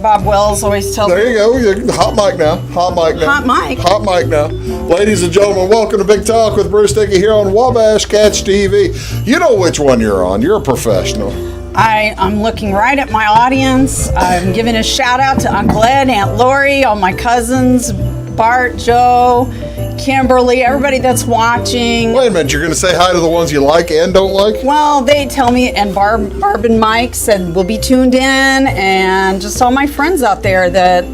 Bob Wells always tells me. There you go. Hot mic now. Hot mic now. Hot mic. Hot mic now. Ladies and gentlemen, welcome to Big Talk with Bruce Dickey here on Wabash Catch TV. You know which one you're on. You're a professional. I'm looking right at my audience. I'm giving a shout out to Uncle Ed, Aunt Lori, all my cousins, Bart, Joe, Kimberly, everybody that's watching. Wait a minute, you're going to say hi to the ones you like and don't like? Well, they tell me, and Barb and Mike said we'll be tuned in, and just all my friends out there that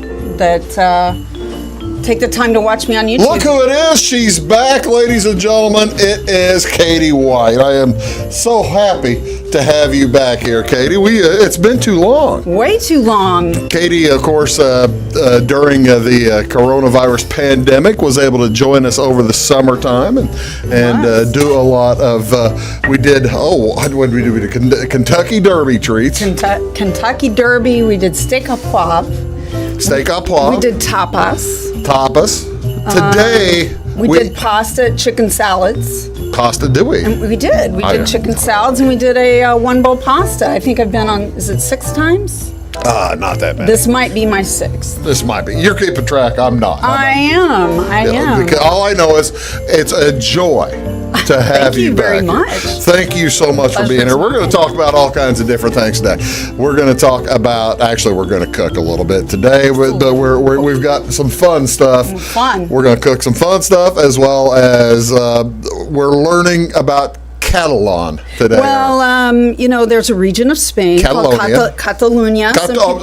take the time to watch me on YouTube. Look who it is. She's back, ladies and gentlemen. It is Katie White. I am so happy to have you back here, Katie. It's been too long. Way too long. Katie, of course, during the coronavirus pandemic, was able to join us over the summertime and do a lot of. We did. What did we do? We did Kentucky Derby treats. Kentucky Derby. We did steak à poivre. Steak à poivre. We did tapas. Today we did pasta, chicken salads. Pasta, did we? And we did. We did chicken salads, and we did a one bowl pasta. I think I've been on. Is it 6 times? Not that bad. This might be my 6th. This might be. You're keeping track. I'm not. I am. Because all I know is it's a joy to have you back. Thank you very much. Thank you so much for being here. We're going to talk about all kinds of different things today. We're going to talk about, actually, we're going to cook a little bit today, but we've got some fun stuff. Fun. We're going to cook some fun stuff, as well as we're learning about Catalan today. Well, there's a region of Spain called Catalunya.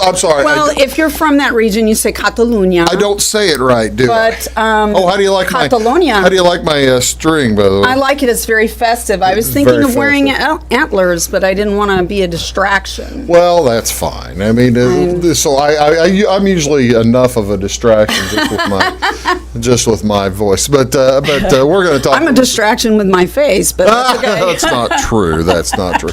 I'm sorry. Well, if you're from that region, you say Catalunya. I don't say it right, do I? But how do you like Catalonia? How do you like my string, by the way? I like it. It's very festive. I was thinking of wearing antlers, but I didn't want to be a distraction. Well, that's fine. I mean, so I'm usually enough of a distraction just with my voice. But we're going to talk. I'm a distraction with my face, but that's okay. That's not true. That's not true.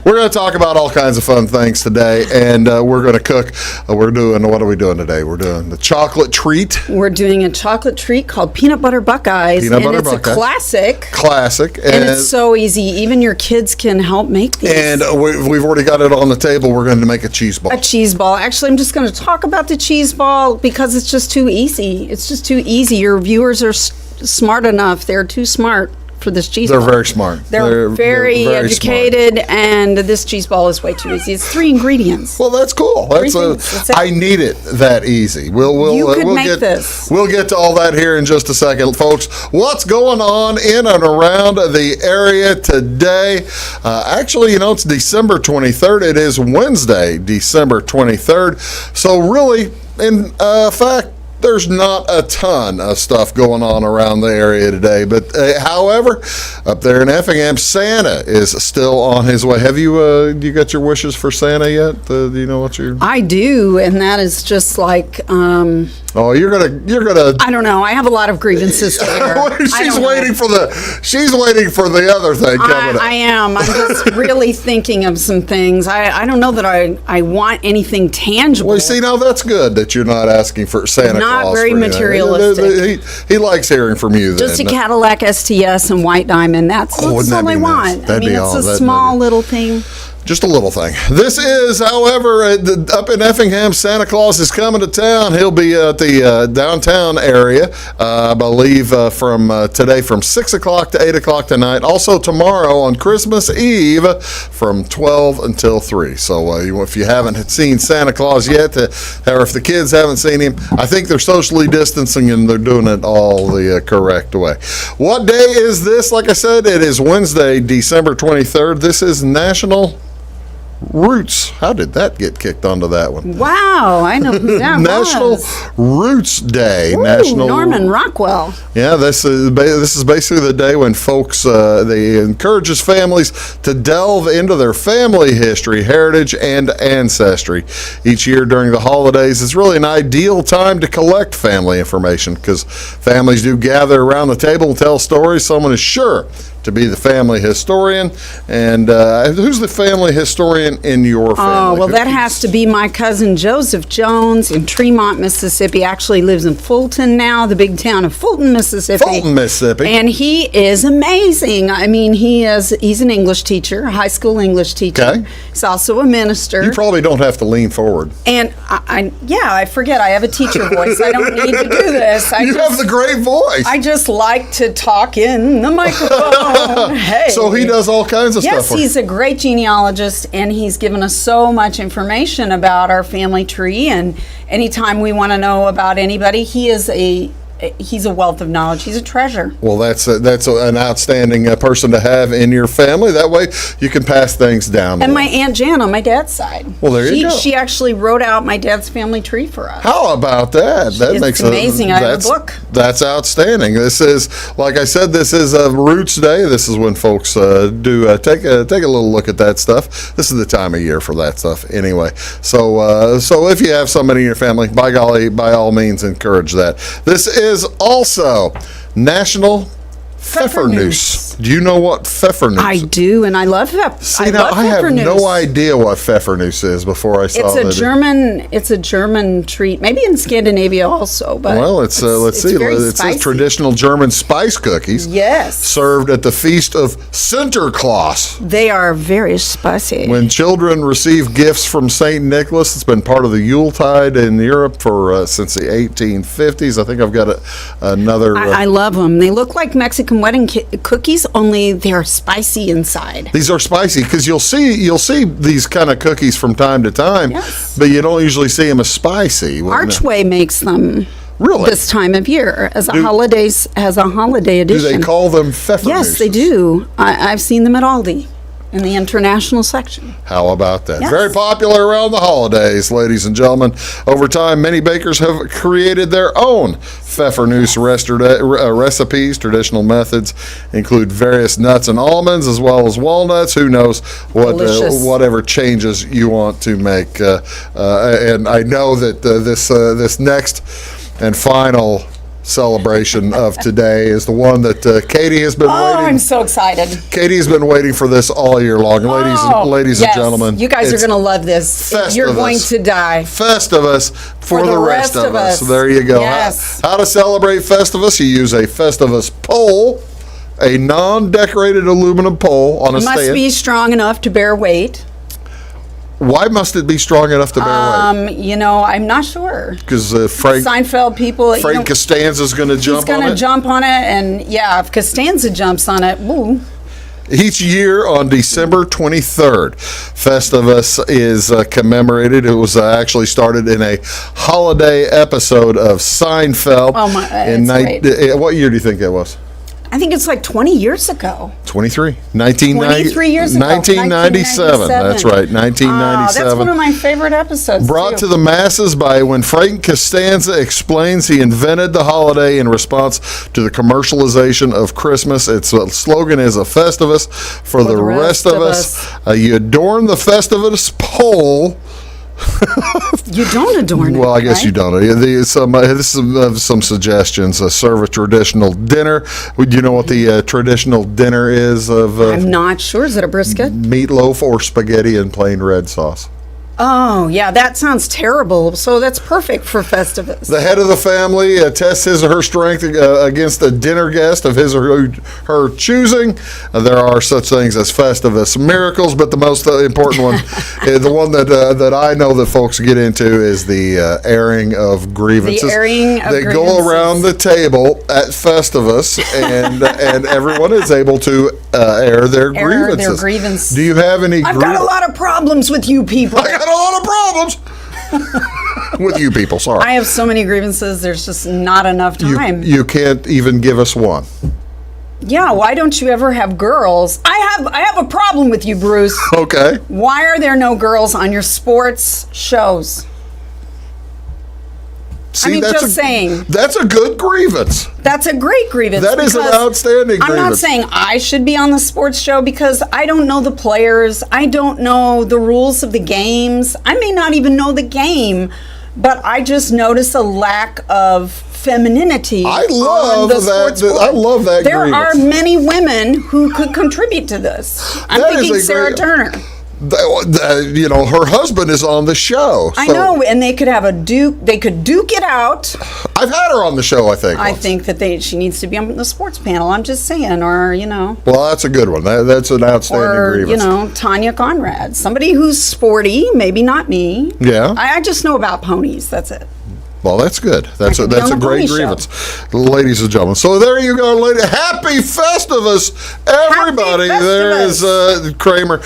We're going to talk about all kinds of fun things today, and we're going to cook. What are we doing today? We're doing the chocolate treat. We're doing a chocolate treat called Peanut Butter Buckeyes. It's a classic. And it's so easy. Even your kids can help make these. And we've already got it on the table. We're going to make a cheese ball. A cheese ball. Actually, I'm just going to talk about the cheese ball because it's just too easy. It's just too easy. Your viewers are smart enough. They're too smart for this cheese ball. They're very smart. They're very educated, and this cheese ball is way too easy. It's 3 ingredients. Well, that's cool. That's I need it that easy. We'll get this. We'll get to all that here in just a second, folks. What's going on in and around the area today? Actually, it's December 23rd. It is Wednesday, December 23rd. So really, in fact, there's not a ton of stuff going on around the area today, but however, up there in Effingham, Santa is still on his way. Have you got your wishes for Santa yet? Do you know what you're? I do, and that is just like. You're gonna. I don't know. I have a lot of grievances there. She's waiting for the other thing coming up. I am. I'm just really thinking of some things. I don't know that I want anything tangible. Well, see, now that's good that you're not asking for Santa. Not very materialistic. He likes hearing from you. Just a Cadillac STS and white diamond. That's all I want. That'd be it's a small little thing. Just a little thing. This is, however, up in Effingham, Santa Claus is coming to town. He'll be at the downtown area, I believe, from today from 6 o'clock to 8 o'clock tonight. Also tomorrow on Christmas Eve from 12 until 3. So if you haven't seen Santa Claus yet, or if the kids haven't seen him, I think they're socially distancing and they're doing it all the correct way. What day is this? Like I said, it is Wednesday, December 23rd. This is National Roots. How did that get kicked onto that one? Wow, I know who that National was. Roots Day. Ooh, Norman Rockwell. Yeah, this is basically the day when folks they encourages families to delve into their family history, heritage, and ancestry. Each year during the holidays, it's really an ideal time to collect family information because families do gather around the table and tell stories. Someone is sure to be the family historian. And who's the family historian in your family? Oh, well, that has to be my cousin Joseph Jones in Tremont, Mississippi. Actually lives in Fulton now, the big town of Fulton, Mississippi. Fulton, Mississippi. And he is amazing. I mean, he's an English teacher, a high school English teacher. Okay. He's also a minister. You probably don't have to lean forward. And I forget, I have a teacher voice. I don't need to do this. You have the great voice. I just like to talk in the microphone. Hey. So he does all kinds of stuff. Yes, he's a great genealogist, and he's given us so much information about our family tree. And anytime we want to know about anybody, he's a wealth of knowledge. He's a treasure. Well, that's an outstanding person to have in your family. That way, you can pass things down. And my Aunt Jan on my dad's side. Well, there you go. She actually wrote out my dad's family tree for us. How about that? It's amazing. I have a book. That's outstanding. This is, like I said, this is Roots Day. This is when folks do take a little look at that stuff. This is the time of year for that stuff, anyway. So if you have somebody in your family, by golly, by all means, encourage that. This is also National Pfeffernuss. Do you know what Pfeffernuss I is? do, and I love that. See, now I have no idea what Pfeffernuss is before I saw it. It's a German treat, maybe in Scandinavia also. But well, let's see. It spicy. says traditional German spice cookies. Yes. Served at the feast of Sinterklaas. They are very spicy. When children receive gifts from St. Nicholas, it's been part of the Yuletide in Europe for since the 1850s. I think I've got another. I love them. They look like Mexican wedding cookies, only they're spicy inside. These are spicy because you'll see these kind of cookies from time to time, yes, but you don't usually see them as spicy. Archway makes them. Really? This time of year as a holiday edition. Do they call them Pfeffernuss? Yes, they do. I've seen them at Aldi in the international section. How about that? Yes. Very popular around the holidays, ladies and gentlemen. Over time, many bakers have created their own Pfeffernuss recipes. Traditional methods include various nuts and almonds as well as walnuts. Who knows whatever changes you want to make. And I know that this next and final celebration of today is the one that Katie has been waiting. Oh, I'm so excited. Katie has been waiting for this all year long. Ladies and gentlemen. You guys are going to love this. You're going to die. Festivus for the rest of us. There you go. Yes. How to celebrate Festivus? You use a Festivus pole, a non-decorated aluminum pole on a stand. It must be strong enough to bear weight. Why must it be strong enough to bear weight? I'm not sure. Because Frank Seinfeld people. Frank Costanza's going to jump on it. He's going to jump on it, and if Costanza jumps on it, woo. Each year on December 23rd, Festivus is commemorated. It was actually started in a holiday episode of Seinfeld. Oh my! Great. What year do you think that was? I think it's like 20 years ago. 23 years ago. 1997. That's right, 1997. That's one of my favorite episodes. Brought to the masses by when Frank Costanza explains he invented the holiday in response to the commercialization of Christmas. Its slogan is a Festivus for the rest of us. You adorn the Festivus pole. You don't adorn it. Well, I guess right? you don't. Some suggestions. Serve a traditional dinner. Do you know what the traditional dinner is? I'm not sure. Is it a brisket? Meatloaf or spaghetti and plain red sauce. Oh, yeah, that sounds terrible. So that's perfect for Festivus. The head of the family tests his or her strength against a dinner guest of his or her choosing. There are such things as Festivus miracles, but the most important one, the one that I know that folks get into, is the airing of grievances. The airing of grievances. Go around the table at Festivus, and everyone is able to air their grievances. Do you have any? I've got a lot of problems with you people. I got a lot of problems with you people. Sorry, I have so many grievances. There's just not enough time. You can't even give us one. Yeah, why don't you ever have girls? I have a problem with you, Bruce. Okay. Why are there no girls on your sports shows? See, saying. That's a good grievance. That's a great grievance. That is an outstanding grievance. I'm not saying I should be on the sports show because I don't know the players. I don't know the rules of the games. I may not even know the game, but I just notice a lack of femininity. I love on the sports board. I love that. There grievance. are many women who could contribute to this. I'm That is thinking a Sarah great- Turner. You know, her husband is on the show. I so- know, and they could have a duke. They could duke it out. I've had her on the show, I think. I once. think that she needs to be on the sports panel. I'm just saying, or Well, that's a good one. That's an outstanding or grievance. Tanya Conrad, somebody who's sporty. Maybe not me. Yeah. I just know about ponies. That's it. Well, that's good. That's could be a on the great pony show. grievance, ladies and gentlemen. So there you go, lady. Happy Festivus, everybody. Happy There is Kramer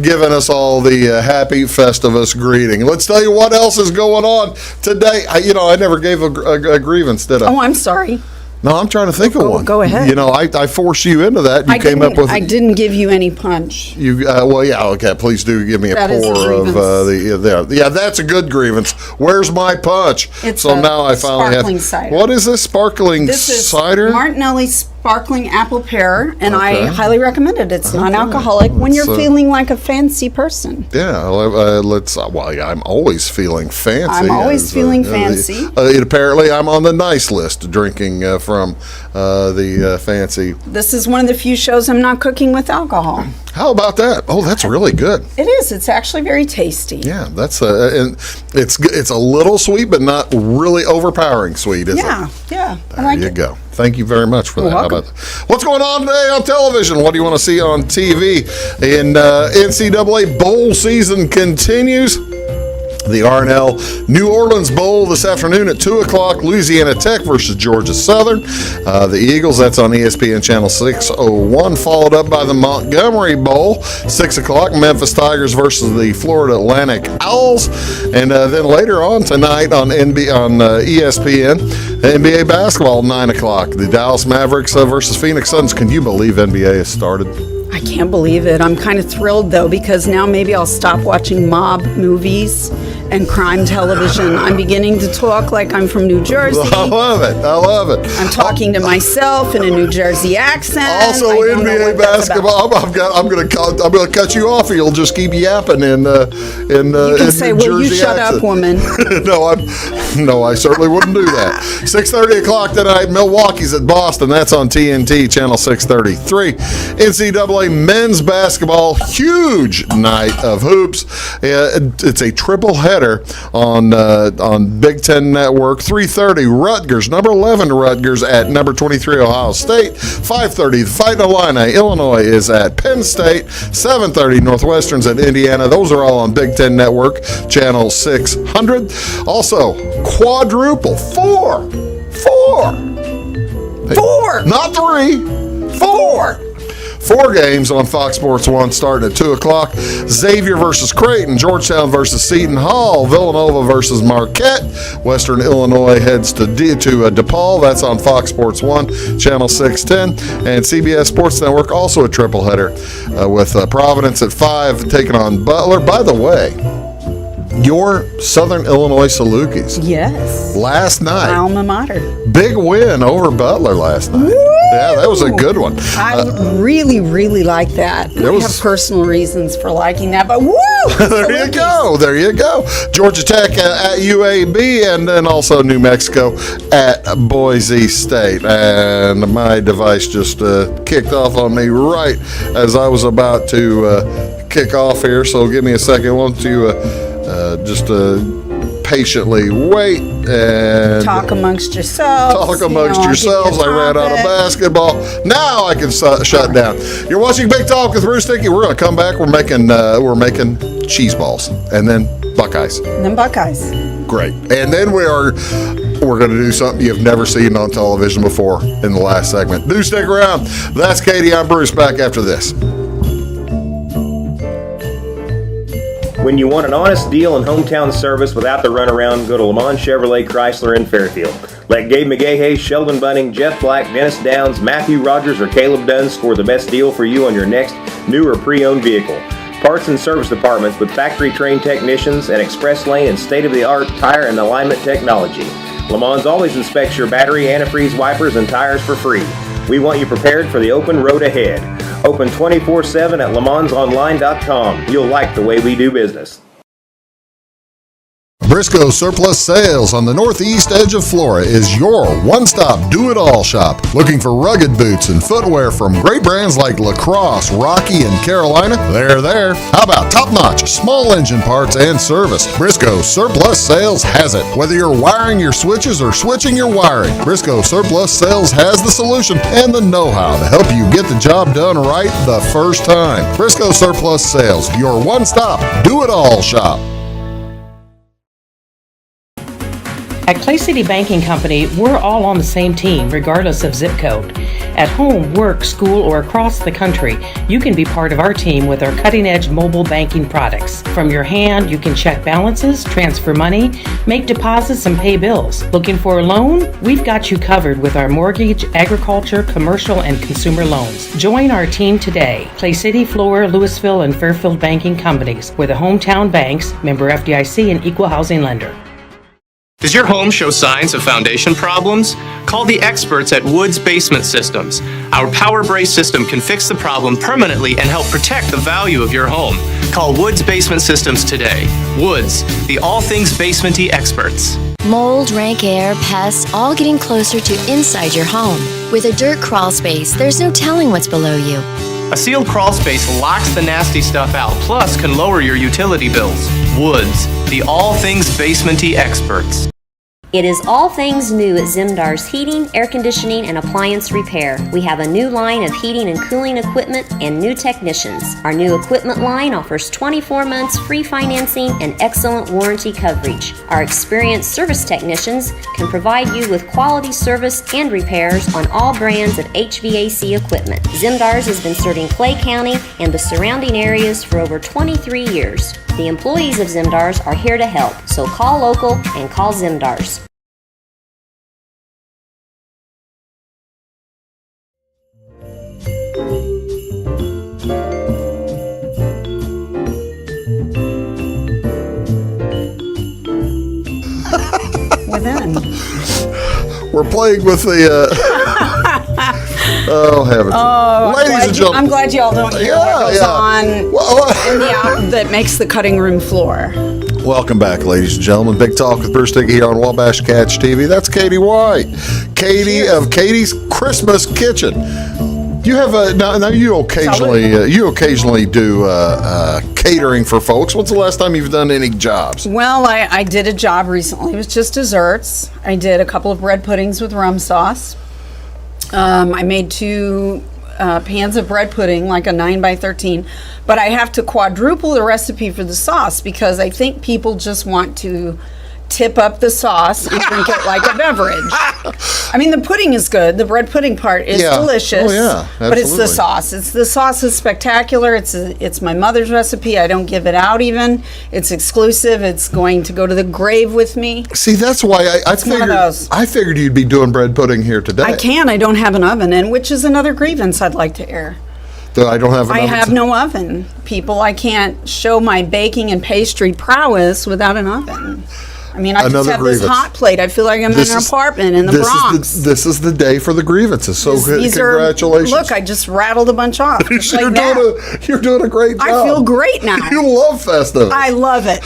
giving us all the happy Festivus greeting. Let's tell you what else is going on today. I never gave a grievance, did I? Oh, I'm sorry. No, I'm trying to think of one. Go ahead. You know, I forced you into that. You came up with. I didn't give you any punch. You well, yeah, okay. Please do give me a That is a pour of grievance. yeah. That's a good grievance. Where's my punch? It's so a now I finally sparkling have. cider. What is this sparkling This is cider? Martinelli sparkling apple pear, and Okay. I highly recommend it. It's non-alcoholic when you're So- feeling like a fancy person. Yeah, let's. Well, yeah, I'm always feeling fancy. I'm always feeling fancy. Apparently, I'm on the nice list, drinking from the fancy. This is one of the few shows I'm not cooking with alcohol. How about that? Oh, that's really good. It is. It's actually very tasty. Yeah, that's and it's a little sweet, but not really overpowering sweet, is it? Yeah. I There like you it. go. Thank you very much for that. You're How welcome. about that? What's going on today on television? What do you want to see on TV? In NCAA bowl season continues. The R&L New Orleans Bowl this afternoon at 2 o'clock. Louisiana Tech versus Georgia Southern. The Eagles, that's on ESPN Channel 601, followed up by the Montgomery Bowl, 6 o'clock. Memphis Tigers versus the Florida Atlantic Owls. And then later on tonight on ESPN, NBA basketball, 9 o'clock. The Dallas Mavericks versus Phoenix Suns. Can you believe NBA has started? I can't believe it. I'm kind of thrilled, though, because now maybe I'll stop watching mob movies and crime television. I'm beginning to talk like I'm from New Jersey. I love it. I love it. I'm talking to myself in a New Jersey accent. Also, I don't know NBA what that's about. basketball. I'm going to cut you off. Or you'll just keep yapping in You can say, New "Will you Jersey shut accent." up, woman?" No, I certainly wouldn't do that. 6:30 o'clock tonight. Milwaukee's at Boston. That's on TNT Channel 633. NCAA men's basketball, huge night of hoops. It's a triple header on Big Ten Network. 3:30 Rutgers, number 11 Rutgers at number 23 Ohio State. 5:30 the Fighting Illini, Illinois is at Penn State. 7:30 Northwestern's at Indiana. Those are all on Big Ten Network, Channel 600. Also, quadruple, four, not three, four. 4 games on Fox Sports 1 starting at 2 o'clock. Xavier versus Creighton, Georgetown versus Seton Hall, Villanova versus Marquette. Western Illinois heads to DePaul. That's on Fox Sports 1, Channel 610. And CBS Sports Network, also a triple header with Providence at 5 taking on Butler. By the way, your Southern Illinois Salukis. Yes. Last My night, alma mater. big win over Butler last night. Woo! Yeah, that was a good one. I really, really like that. I was- have personal reasons for liking that, but woo! There you go. There you go. Georgia Tech at UAB, and then also New Mexico at Boise State. And my device just kicked off on me right as I was about to kick off here. So give me a second. Won't you just patiently wait and Talk amongst yourselves. talk amongst I'll give you a yourselves. I ran out of topic. basketball. Now I can shut down. You're watching Big Talk with Bruce Dickey. We're going to come back. We're making Cheeseball and then Buckeyes. And then Buckeyes. Great. And then we're going to do something you've never seen on television before in the last segment. Do stick around. That's Katie. I'm Bruce. Back after this. When you want an honest deal and hometown service without the runaround, go to Le Mans Chevrolet Chrysler in Fairfield. Let Gabe McGahey, Sheldon Bunning, Jeff Black, Dennis Downs, Matthew Rogers, or Caleb Dunn score the best deal for you on your next new or pre-owned vehicle. Parts and service departments with factory-trained technicians and express lane and state-of-the-art tire and alignment technology. Le Mans always inspects your battery, antifreeze, wipers, and tires for free. We want you prepared for the open road ahead. Open 24/7 at LeMansOnline.com. You'll like the way we do business. Briscoe Surplus Sales on the northeast edge of Flora is your one-stop do-it-all shop. Looking for rugged boots and footwear from great brands like Lacrosse, Rocky, and Carolina? They're there. How about top-notch small engine parts and service? Briscoe Surplus Sales has it. Whether you're wiring your switches or switching your wiring, Briscoe Surplus Sales has the solution and the know-how to help you get the job done right the first time. Briscoe Surplus Sales, your one-stop do-it-all shop. At Clay City Banking Company, we're all on the same team, regardless of zip code. At home, work, school, or across the country, you can be part of our team with our cutting-edge mobile banking products. From your hand, you can check balances, transfer money, make deposits, and pay bills. Looking for a loan? We've got you covered with our mortgage, agriculture, commercial, and consumer loans. Join our team today. Clay City, Flora, Louisville, and Fairfield Banking Companies. We're the hometown banks, member FDIC, and equal housing lender. Does your home show signs of foundation problems? Call the experts at Woods Basement Systems. Our Power Brace system can fix the problem permanently and help protect the value of your home. Call Woods Basement Systems today. Woods, the all things basementy experts. Mold, rank air, pests, all getting closer to inside your home. With a dirt crawl space, there's no telling what's below you. A sealed crawl space locks the nasty stuff out, plus can lower your utility bills. Woods, the all things basementy experts. It is all things new at Zimdar's Heating, Air Conditioning, and Appliance Repair. We have a new line of heating and cooling equipment and new technicians. Our new equipment line offers 24 months free financing and excellent warranty coverage. Our experienced service technicians can provide you with quality service and repairs on all brands of HVAC equipment. Zimdar's has been serving Clay County and the surrounding areas for over 23 years. The employees of Zimdar's are here to help, so call local and call Zimdar's. Within. We're playing with the. Oh, heavens. Ladies and gentlemen. I'm glad y'all don't hear what goes on in the out that makes the cutting room floor. Welcome back, ladies and gentlemen. Big Talk with Bruce Dickey here on Wabash Catch TV. That's Katie White. Katie of Katie's Christmas Kitchen. You have a now. You occasionally do catering for folks. When's the last time you've done any jobs? Well, I did a job recently. It was just desserts. I did a couple of bread puddings with rum sauce. I made 2 pans of bread pudding, like a 9x13, but I have to quadruple the recipe for the sauce because I think people just want to tip up the sauce and drink it like a beverage. I mean, the pudding is good. The bread pudding part is delicious. Oh, yeah, absolutely. But it's the sauce. The sauce is spectacular. It's my mother's recipe. I don't give it out even. It's exclusive. It's going to go to the grave with me. See, that's why I figured you'd be doing bread pudding here today. I don't have an oven, and which is another grievance I'd like to air. I don't have an oven. I have no oven. People, I can't show my baking and pastry prowess without an oven. I mean, I just have this hot plate. I feel like I'm in an apartment in the Bronx. This is the day for the grievances. So congratulations. Look, I just rattled a bunch off. You're doing a great job. I feel great now. You love Festivus. I love it.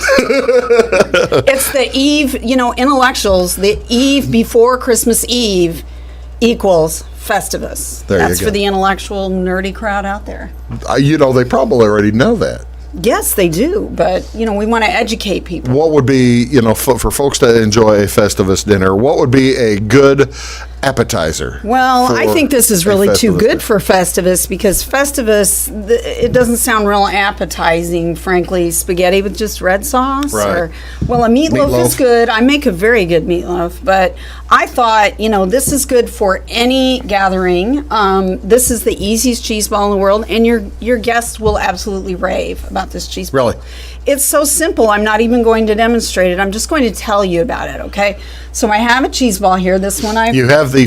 It's the eve, intellectuals, the eve before Christmas Eve equals Festivus. That's for the intellectual, nerdy crowd out there. They probably already know that. Yes, they do, but we want to educate people. What would be, for folks to enjoy a Festivus dinner, what would be a good appetizer? Well, I think this is really too good for Festivus because Festivus, it doesn't sound real appetizing, frankly. Spaghetti with just red sauce. Right. A meatloaf is good. I make a very good meatloaf, but I thought, this is good for any gathering. This is the easiest cheese ball in the world, and your guests will absolutely rave about this cheese ball. Really? It's so simple. I'm not even going to demonstrate it. I'm just going to tell you about it, okay? So I have a cheese ball here. This one you have the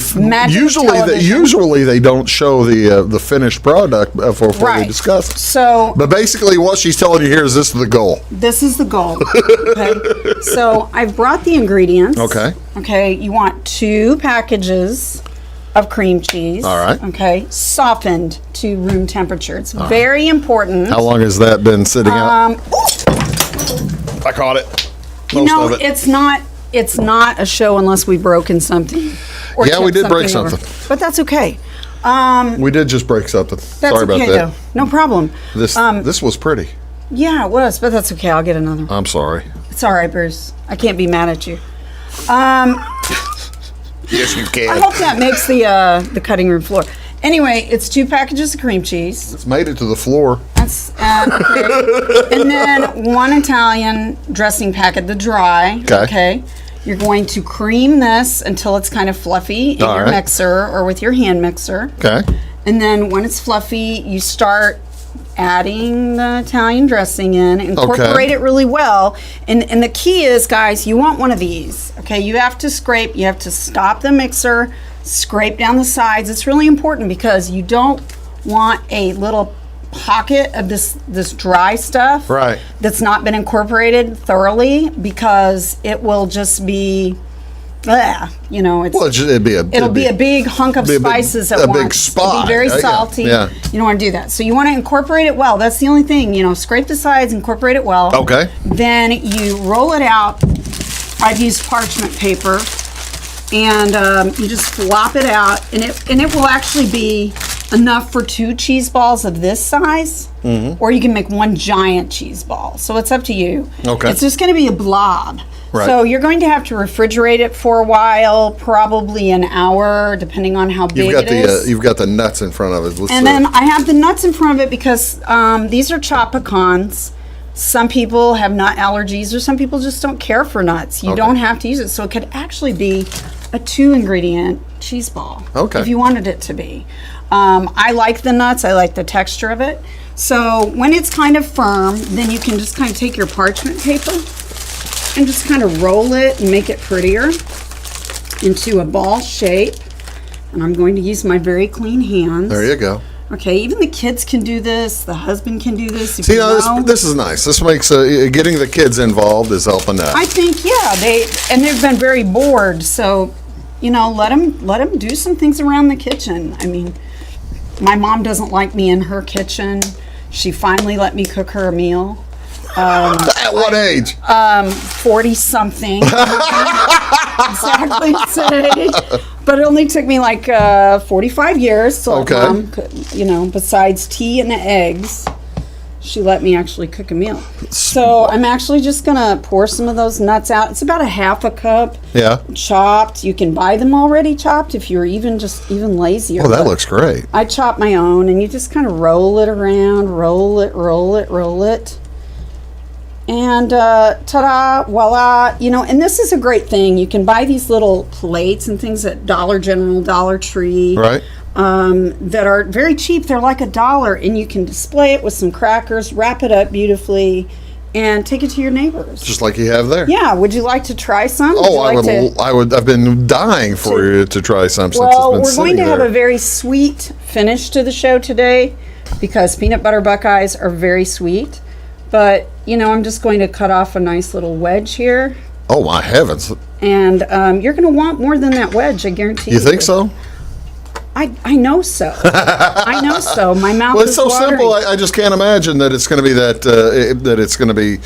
usually they don't show the finished product before they discuss it. So, but basically, what she's telling you here is this is the goal. This is the goal. Okay. So I've brought the ingredients. Okay. Okay. You want 2 packages of cream cheese. All right. Okay. Softened to room temperature. It's very important. How long has that been sitting out? I caught it. most No, of it. it's not. It's not a show unless we've broken something. Or Yeah, we tipped did break over. something. But that's okay. We did just break something. That's Sorry about okay, that. though. No problem. This was pretty. Yeah, it was, but that's okay. I'll get another one. I'm sorry. It's all right, Bruce. I can't be mad at you. Yes, you I can. hope that makes the cutting room floor. Anyway, it's 2 packages of cream cheese. It's made it to the floor. That's okay. And then 1 Italian dressing packet, the dry. Okay. You're going to cream this until it's kind of fluffy in All your right. mixer or with your hand mixer. Okay. And then when it's fluffy, you start adding the Italian dressing in, incorporate it really well. And the key is, guys, you want one of these. Okay, you have to scrape, you have to stop the mixer, scrape down the sides. It's really important because you don't want a little pocket of this dry stuff Right. that's not been incorporated thoroughly, because it will just be you know, it's Well, it'll be a big hunk of be a big- spices at a once. big spot. It'll be very Yeah, salty. yeah. You don't want to do that. So you want to incorporate it well. That's the only thing. You know, scrape the sides, incorporate it well. Okay. Then you roll it out. I've used parchment paper, and you just flop it out, and it will actually be enough for 2 cheese balls of this size, or you can make 1 giant cheese ball. So it's up to you. Okay. It's just going to be a blob. Right. So you're going to have to refrigerate it for a while, probably an hour, depending on how big it is. You've got the nuts in front of it. Let's And see. then I have the nuts in front of it because these are chopped pecans. Some people have nut allergies, or some people just don't care for nuts. You Okay. don't have to use it. So it could actually be a 2-ingredient cheese ball. Okay. If you wanted it to be. I like the nuts. I like the texture of it. So when it's kind of firm, then you can just kind of take your parchment paper and just kind of roll it and make it prettier into a ball shape. And I'm going to use my very clean hands. There you go. Okay, even the kids can do this. The husband can do this. If See, you now know. this is nice. This makes getting the kids involved is helping out. I think, yeah, they've been very bored. So, you know, let them do some things around the kitchen. I mean, my mom doesn't like me in her kitchen. She finally let me cook her a meal. At what age? 40-something. Exactly say. But it only took me like 45 years. So Okay. Mom could, you know, besides tea and the eggs, she let me actually cook a meal. So I'm actually just going to pour some of those nuts out. It's about a 1/2 cup Yeah. chopped. You can buy them already chopped if you're even lazier. Oh, that But looks great. I chop my own, and you just kind of roll it around, roll it. And ta-da, voila. You know, and this is a great thing. You can buy these little plates and things at Dollar General, Dollar Tree. Right. That are very cheap. They're like $1, and you can display it with some crackers, wrap it up beautifully, and take it to your neighbors. Just like you have there. Yeah, would you like to try some? Oh, I would. I've been dying for you to try some since Well, it's been we're going sitting to have there. a very sweet finish to the show today because peanut butter Buckeyes are very sweet. But, you know, I'm just going to cut off a nice little wedge here. Oh my heavens! And you're going to want more than that wedge, I guarantee you. You think so? I know so. I know so. My mouth Well, it's is so watering. simple. I just can't imagine that it's going to be that it's going to be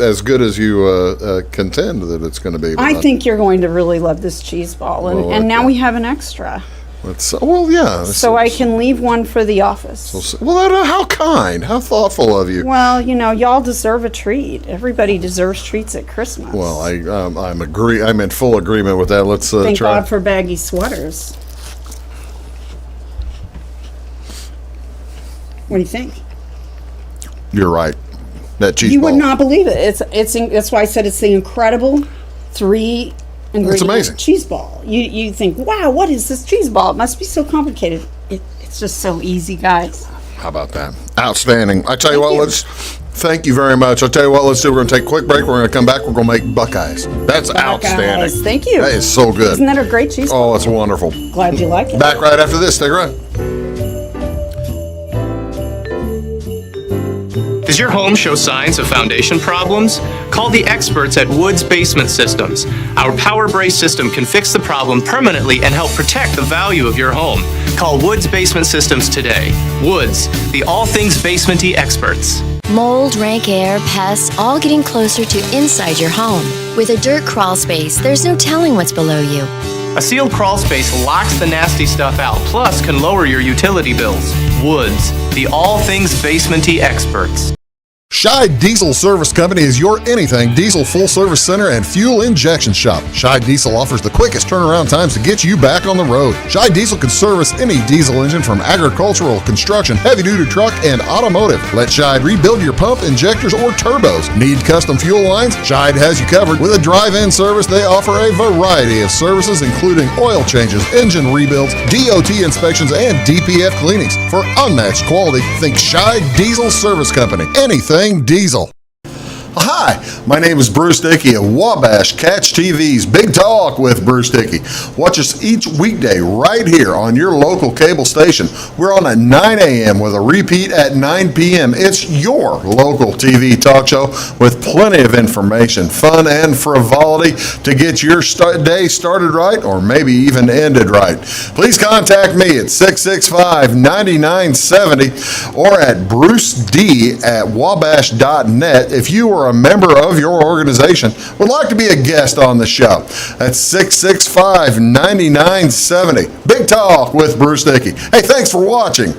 as good as you contend that it's going to be. I think you're going to really love this cheese ball. And, Well, and now okay. we have an extra. Well, yeah. So I can leave one for the office. Well, how kind, how thoughtful of you. Well, you know, y'all deserve a treat. Everybody deserves treats at Christmas. Well, I'm in full agreement with that. Let's Thank try. God for baggy sweaters. What do you think? You're right. That cheese You ball. would not believe it. That's why I said it's the incredible 3 ingredient amazing. cheese ball. You think, wow, what is this cheese ball? It must be so complicated. It's just so easy, guys. How about that? Outstanding. I tell you what, Thank you. thank you very much. I'll tell you what, let's do. We're going to take a quick break. We're going to come back. We're going to make Buckeyes. That's outstanding. Guys, thank you. That is so good. Isn't that a great cheese ball? Oh, it's wonderful. Glad you like it. Back right after this. Stick around. Does your home show signs of foundation problems? Call the experts at Woods Basement Systems. Our Power Brace system can fix the problem permanently and help protect the value of your home. Call Woods Basement Systems today. Woods, the all things basementy experts. Mold, rank air, pests, all getting closer to inside your home. With a dirt crawl space, there's no telling what's below you. A sealed crawl space locks the nasty stuff out, plus can lower your utility bills. Woods, the all things basement-y experts. Scheid Diesel Service Company is your anything diesel full service center and fuel injection shop. Scheid Diesel offers the quickest turnaround times to get you back on the road. Scheid Diesel can service any diesel engine from agricultural, construction, heavy-duty truck, and automotive. Let Scheid rebuild your pump, injectors, or turbos. Need custom fuel lines? Scheid has you covered. With a drive-in service, they offer a variety of services, including oil changes, engine rebuilds, DOT inspections, and DPF cleanings. For unmatched quality, think Scheid Diesel Service Company. Anything diesel. Hi, my name is Bruce Dickey of Wabash Catch TV's Big Talk with Bruce Dickey. Watch us each weekday right here on your local cable station. We're on at 9 a.m. with a repeat at 9 p.m. It's your local TV talk show with plenty of information, fun, and frivolity to get your day started right or maybe even ended right. Please contact me at 665-9970 or at bruced@wabash.net if you are a member of your organization would like to be a guest on the show. That's 665-9970. Big Talk with Bruce Dickey. Hey, thanks for watching.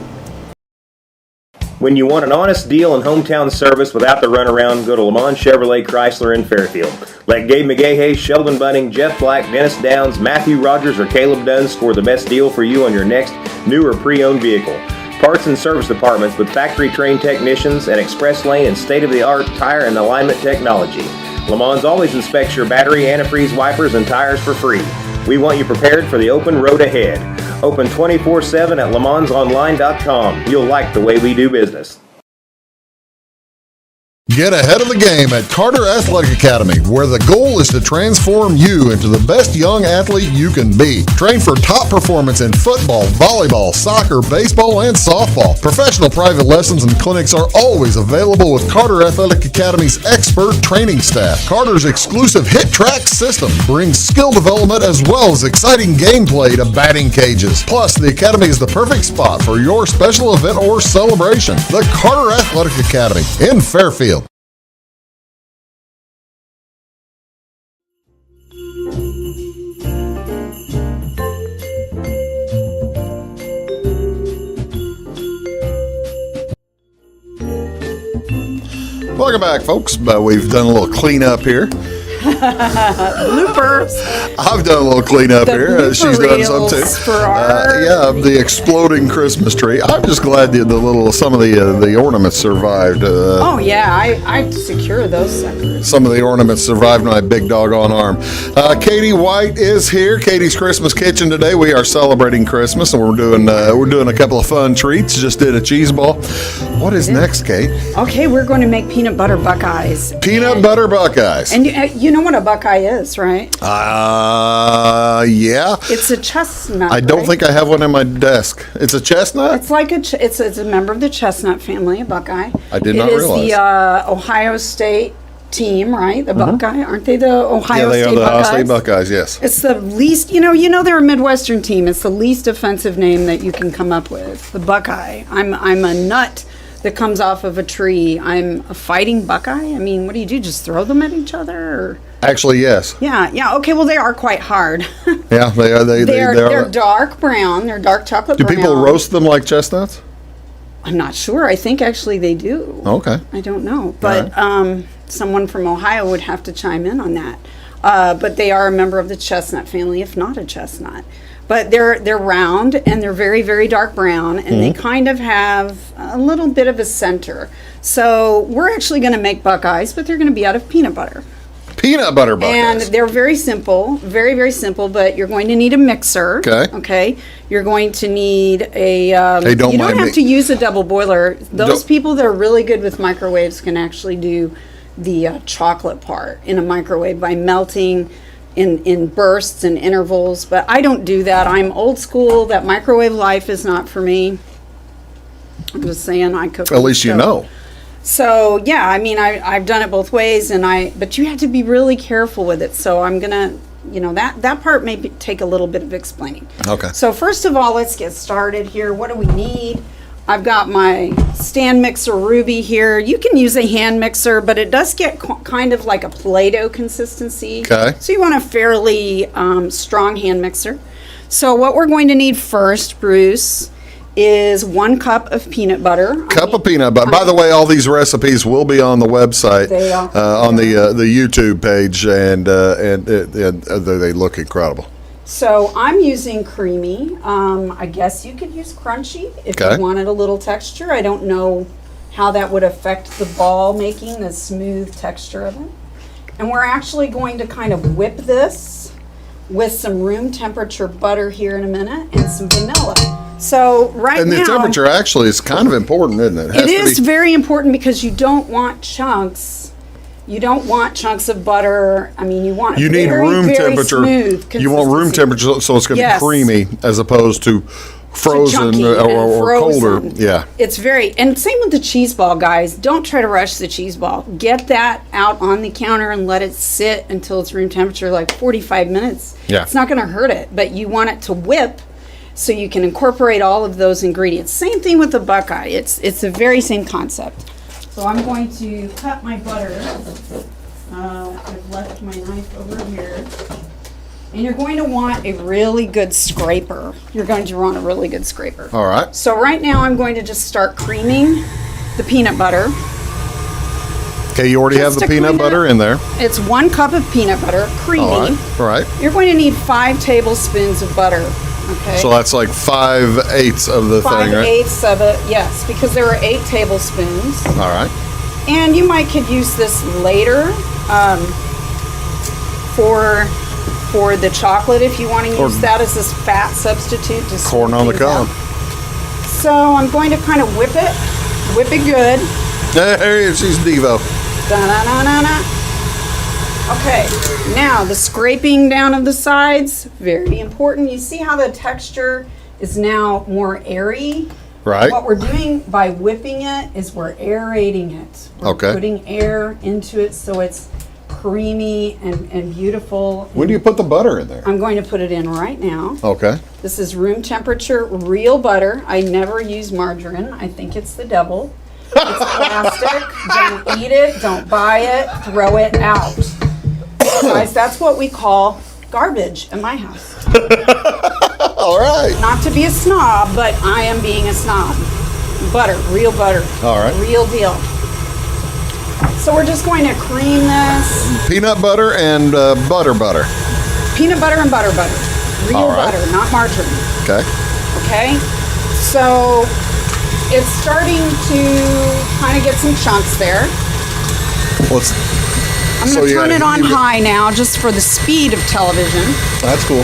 When you want an honest deal and hometown service without the runaround, go to Lamont Chevrolet Chrysler in Fairfield. Let Gabe McGahey, Sheldon Bunning, Jeff Black, Dennis Downs, Matthew Rogers, or Caleb Dunn score the best deal for you on your next new or pre-owned vehicle. Parts and service departments with factory-trained technicians and express lane and state-of-the-art tire and alignment technology. Lamont always inspects your battery, antifreeze, wipers, and tires for free. We want you prepared for the open road ahead. Open 24/7 at LeMansOnline.com. You'll like the way we do business. Get ahead of the game at Carter Athletic Academy, where the goal is to transform you into the best young athlete you can be. Train for top performance in football, volleyball, soccer, baseball, and softball. Professional private lessons and clinics are always available with Carter Athletic Academy's expert training staff. Carter's exclusive Hit Track system brings skill development as well as exciting gameplay to batting cages. Plus, the Academy is the perfect spot for your special event or celebration. The Carter Athletic Academy in Fairfield. Welcome back, folks. We've done a little cleanup here. Bloopers. I've done a little cleanup The here. blooper She's done some too. reels for our- Yeah, the exploding Christmas tree. I'm just glad some of the ornaments survived. Oh yeah, I secure those suckers. Some of the ornaments survived my big doggone arm. Katie White is here. Katie's Christmas Kitchen today. We are celebrating Christmas, and we're doing a couple of fun treats. Just did a Cheeseball. What is next, Kate? Okay, we're going to make peanut butter buckeyes. Peanut butter buckeyes. And you know what a buckeye is, right? Yeah. It's a chestnut. I don't right? think I have one on my desk. It's a chestnut? It's like it's a member of the chestnut family, a buckeye. I did not realize. It is the Ohio State team, right? The Buckeye, aren't they the Ohio Yeah, they State are the Buckeyes? Ohio State Buckeyes, yes. It's the least, you know they're a Midwestern team. It's the least offensive name that you can come up with. The Buckeye. I'm a nut that comes off of a tree. I'm a fighting Buckeye. I mean, what do? Just throw them at each other? Or? Actually, yes. Yeah. Okay, well, they are quite hard. Yeah, they are. They're dark brown. They're dark chocolate Do brown. people roast them like chestnuts? I'm not sure. I think actually they do. Okay. I don't know. But someone from Ohio would have to chime in on that. But they are a member of the chestnut family, if not a chestnut. But they're round and they're very, very dark brown, and they kind of have a little bit of a center. So we're actually going to make buckeyes, but they're going to be out of peanut butter. Peanut butter buckeyes. And they're very simple, very, very simple, but you're going to need a mixer. Okay. You're going to need a... Hey, don't you mind don't have me. to use a double boiler. Those people that are really good with microwaves can actually do the chocolate part in a microwave by melting in bursts and intervals, but I don't do that. I'm old school. That microwave life is not for me. I'm just saying, I cook. At least you know. So yeah, I mean, I've done it both ways, but you have to be really careful with it. So I'm gonna, that part may take a little bit of explaining. Okay. So first of all, let's get started here. What do we need? I've got my stand mixer Ruby here. You can use a hand mixer, but it does get kind of like a Play-Doh consistency. Okay. So you want a fairly strong hand mixer. So what we're going to need first, Bruce, is 1 cup of peanut butter. Cup of peanut butter. By the way, all these recipes will be on the website, They are. on the YouTube page, and they look incredible. So I'm using creamy. I guess you could use crunchy if Okay. you wanted a little texture. I don't know how that would affect the ball making, the smooth texture of it. And we're actually going to kind of whip this with some room temperature butter here in a minute and some vanilla. So And the temperature actually is kind of important, isn't it? It is very important because you don't want chunks. You don't want chunks of butter. I mean, you want You need very, room very temperature. smooth You want room consistency. temperature so it's going to Yes. be creamy as opposed to frozen chunky or and colder. frozen. Yeah. It's very, and same with the cheese ball, guys. Don't try to rush the cheese ball. Get that out on the counter and let it sit until it's room temperature, like 45 minutes. Yeah. It's not going to hurt it, but you want it to whip so you can incorporate all of those ingredients. Same thing with the Buckeye. It's the very same concept. So I'm going to cut my butter. I've left my knife over here. And you're going to want a really good scraper. You're going to want a really good scraper. All right. So right now I'm going to just start creaming the peanut butter. Okay, you already have Just the to peanut kinda- butter in there. It's 1 cup of peanut butter, creamy. All right. All right. You're going to need 5 tablespoons of butter. Okay. So that's like 5/8 of the thing, right? 5/8 of it, yes, because there are 8 tablespoons. All right. And you might could use this later for the chocolate if you want to Or- use that as this fat substitute. To Corn sweeten on the things cob. out. So I'm going to kind of whip it good. There, she's Devo. Da-na-na-na-na. Okay, now the scraping down of the sides, very important. You see how the texture is now more airy? Right. What we're doing by whipping it is we're aerating it. We're Okay. putting air into it so it's creamy and beautiful. When do you put the butter in there? I'm going to put it in right now. Okay. This is room temperature real butter. I never use margarine. I think it's the devil. It's plastic. Don't eat it. Don't buy it. Throw it out. Guys, that's what we call garbage in my house. All right. Not to be a snob, but I am being a snob. Butter, real butter. All right. Real deal. So we're just going to cream this. Peanut butter and butter. Peanut butter and butter. Real All right. butter, not margarine. Okay. Okay? So it's starting to kind of get some chunks there. Let's. I'm So going to you turn gotta it on heat it. high now just for the speed of television. That's cool.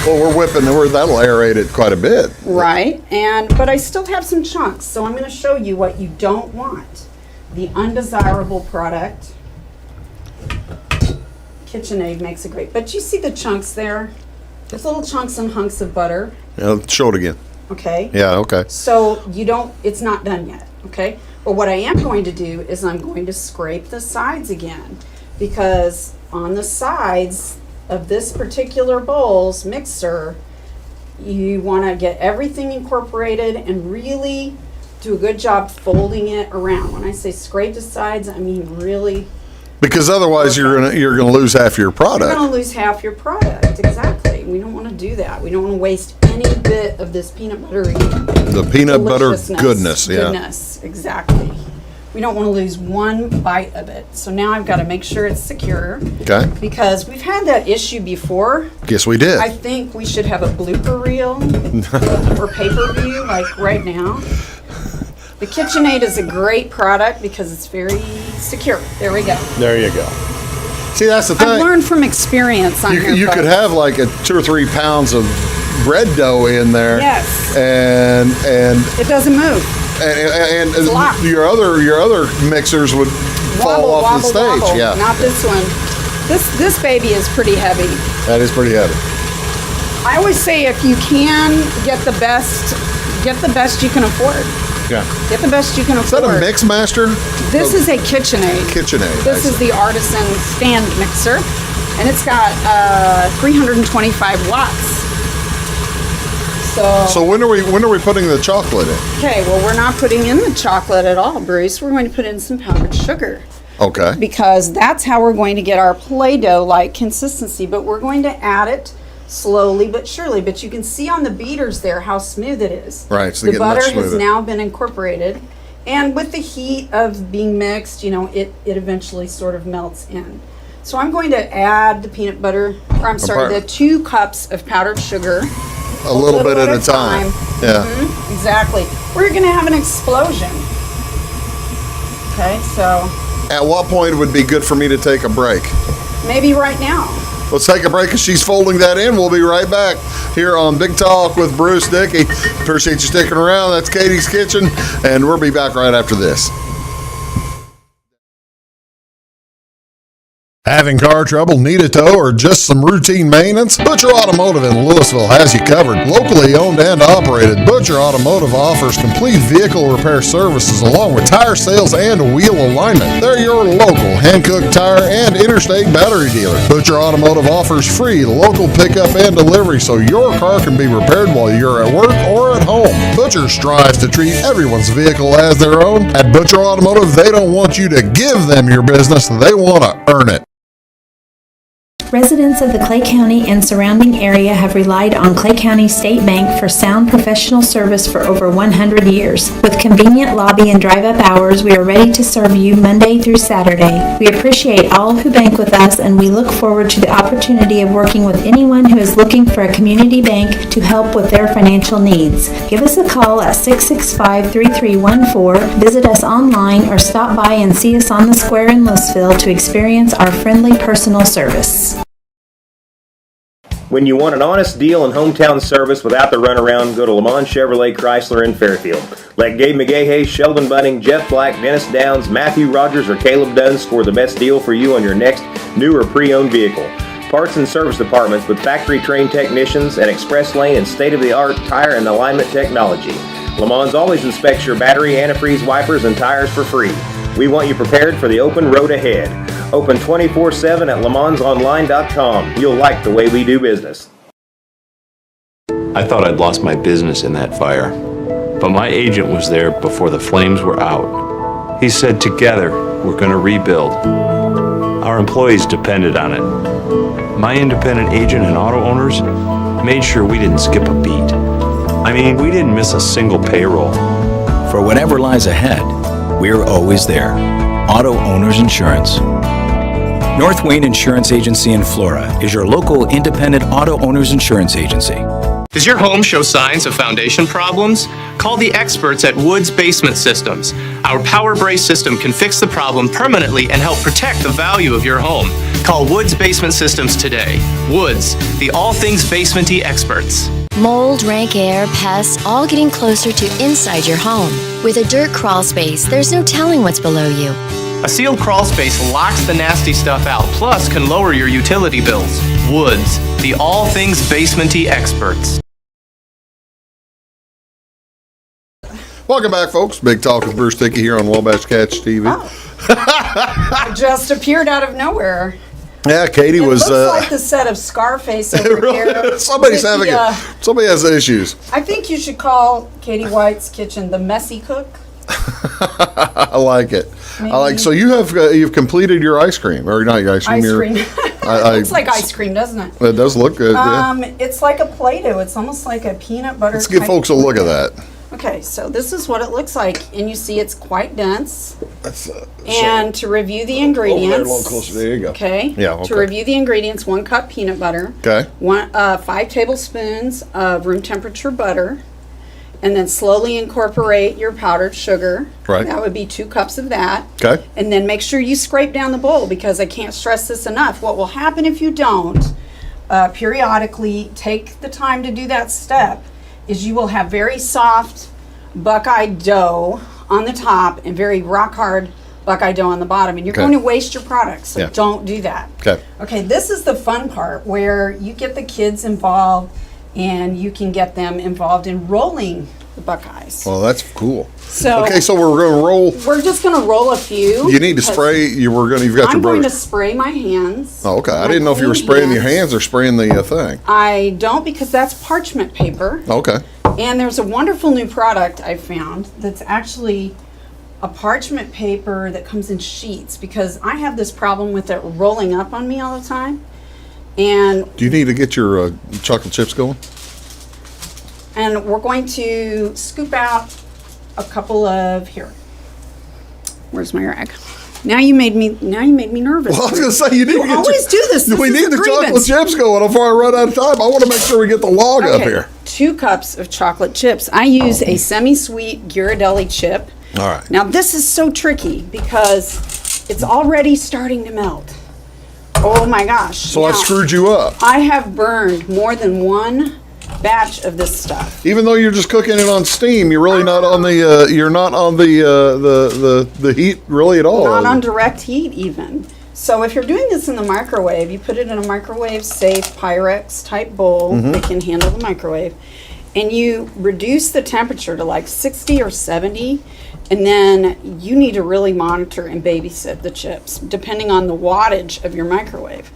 Well, we're whipping. That'll aerate it quite a bit. Right. But I still have some chunks. So I'm going to show you what you don't want. The undesirable product. KitchenAid makes it great. But you see the chunks there? There's little chunks and hunks of butter. Yeah, show it again. Okay? Yeah. Okay. So it's not done yet, okay? But what I am going to do is I'm going to scrape the sides again, because on the sides of this particular bowl's mixer, you want to get everything incorporated and really do a good job folding it around. When I say scrape the sides, I mean really. Because otherwise, you're gonna lose half your You're product. going to lose half your product. Exactly. We don't want to do that. We don't want to waste any bit of this peanut buttery The peanut butter deliciousness. goodness. Yeah. Goodness, exactly. We don't want to lose one bite of it. So now I've got to make sure it's secure, Okay. because we've had that issue before. Yes, we did. I think we should have a blooper reel for pay-per-view, like right now. The KitchenAid is a great product because it's very secure. There we go. There you go. See, that's the I've thing. learned from experience on here. You could folks. have like 2 or 3 pounds of bread dough in there. Yes. And It doesn't move. locked. your other mixers would fall Wobble, off the wobble, stage. wobble. Yeah. Not this one. This baby is pretty heavy. That is pretty heavy. I always say if you can get the best you can afford. Yeah. Get the best you can Is that afford. a Mix Master? This is a KitchenAid. KitchenAid. This is the Artisan stand mixer, and it's got 325 watts. So when are we putting the chocolate in? Okay, well, we're not putting in the chocolate at all, Bruce. We're going to put in some powdered sugar. Okay. Because that's how we're going to get our Play-Doh-like consistency. But we're going to add it slowly but surely. But you can see on the beaters there how smooth it is. Right, it's the getting much butter has smoother. now been incorporated. And with the heat of being mixed, you know, it eventually sort of melts in. So I'm going to add the peanut butter, or I'm sorry, the 2 cups of powdered sugar. A little bit at a time. Yeah. Mm-hmm, exactly. We're going to have an explosion. Okay, so At what point it would be good for me to take a break? maybe right now. Let's take a break as she's folding that in. We'll be right back here on Big Talk with Bruce Dickey. Appreciate you sticking around. That's Katie's Kitchen, and we'll be back right after this. Having car trouble, need a tow, or just some routine maintenance? Butcher Automotive in Louisville has you covered. Locally owned and operated, Butcher Automotive offers complete vehicle repair services along with tire sales and wheel alignment. They're your local hand-cooked tire and interstate battery dealer. Butcher Automotive offers free local pickup and delivery so your car can be repaired while you're at work or at home. Butcher strives to treat everyone's vehicle as their own. At Butcher Automotive, they don't want you to give them your business, they want to earn it. Residents of the Clay County and surrounding area have relied on Clay County State Bank for sound professional service for over 100 years. With convenient lobby and drive-up hours, we are ready to serve you Monday through Saturday. We appreciate all who bank with us, and we look forward to the opportunity of working with anyone who is looking for a community bank to help with their financial needs. Give us a call at 665-3314, visit us online, or stop by and see us on the square in Louisville to experience our friendly personal service. When you want an honest deal and hometown service without the runaround, go to Lamont Chevrolet Chrysler in Fairfield. Let Gabe McGahey, Sheldon Bunning, Jeff Black, Dennis Downs, Matthew Rogers, or Caleb Dunn score the best deal for you on your next new or pre-owned vehicle. Parts and service departments with factory-trained technicians and express lane and state-of-the-art tire and alignment technology. Lamont always inspects your battery, antifreeze, wipers, and tires for free. We want you prepared for the open road ahead. Open 24/7 at LeMansOnline.com. You'll like the way we do business. I thought I'd lost my business in that fire, but my agent was there before the flames were out. He said, together, we're going to rebuild. Our employees depended on it. My independent agent and auto owners made sure we didn't skip a beat. I mean, we didn't miss a single payroll. For whatever lies ahead, we're always there. Auto Owners Insurance. North Wayne Insurance Agency in Flora is your local independent auto owners insurance agency. Does your home show signs of foundation problems? Call the experts at Woods Basement Systems. Our power brace system can fix the problem permanently and help protect the value of your home. Call Woods Basement Systems today. Woods, the all things basement-y experts. Mold, rank air, pests, all getting closer to inside your home. With a dirt crawl space, there's no telling what's below you. A sealed crawl space locks the nasty stuff out, plus can lower your utility bills. Woods, the all things basement-y experts. Welcome back, folks. Big Talk with Bruce Dickey here on Wabash Catch TV. Oh. Just appeared out of nowhere. Yeah, Katie It was. looks like the set of Scarface over here. Somebody's with having the, somebody has issues. I think you should call Katie White's kitchen the messy cook. I like it. I like. So you've completed your ice cream, or not your ice cream? Ice your, cream. It looks like ice cream, doesn't it? It does look good. Yeah. It's like a Play-Doh. It's almost like a peanut butter. Let's give type folks a look at that. Okay, so this is what it looks like, and you see it's quite dense. That's, and to review the ingredients, over there a little closer. There you go. Okay. Yeah. Okay. To review the ingredients: 1 cup peanut butter. Okay. 5 tablespoons of room temperature butter, and then slowly incorporate your powdered sugar. Right. That would be 2 cups of that. Okay. And then make sure you scrape down the bowl, because I can't stress this enough. What will happen if you don't periodically take the time to do that step is you will have very soft Buckeye dough on the top and very rock hard Buckeye dough on the bottom, and you're going to waste your product, so don't do that. Okay, this is the fun part where you get the kids involved and you can get them involved in rolling the Buckeyes. Well, that's cool. So Okay, so we're going to roll. we're just going to roll a few. You need to spray. You've got I'm your going to brush. spray my hands. Oh, okay. I My didn't know if you were clean spraying your hands or spraying the thing. I don't, because that's parchment paper. Okay. And there's a wonderful new product I found that's actually a parchment paper that comes in sheets, because I have this problem with it rolling up on me all the time. And Do you need to get your chocolate chips going? we're going to scoop out a couple of here. Where's my rag? Now you made me nervous. Well, I was going to say you need to get always do this. We This need is the a chocolate grievance. chips going before I run out of time. I want to make sure we get the log up Okay, here. 2 cups of chocolate chips. I use a semi-sweet Ghirardelli chip. All right. Now this is so tricky because it's already starting to melt. Oh my gosh. So I Now, screwed you up. I have burned more than one batch of this stuff. Even though you're just cooking it on steam, you're really not on the you're not on the heat really at all. Not on direct heat even. So if you're doing this in the microwave, you put it in a microwave safe Pyrex type bowl Mm-hmm. that can handle the microwave, and you reduce the temperature to like 60 or 70, and then you need to really monitor and babysit the chips depending on the wattage of your microwave.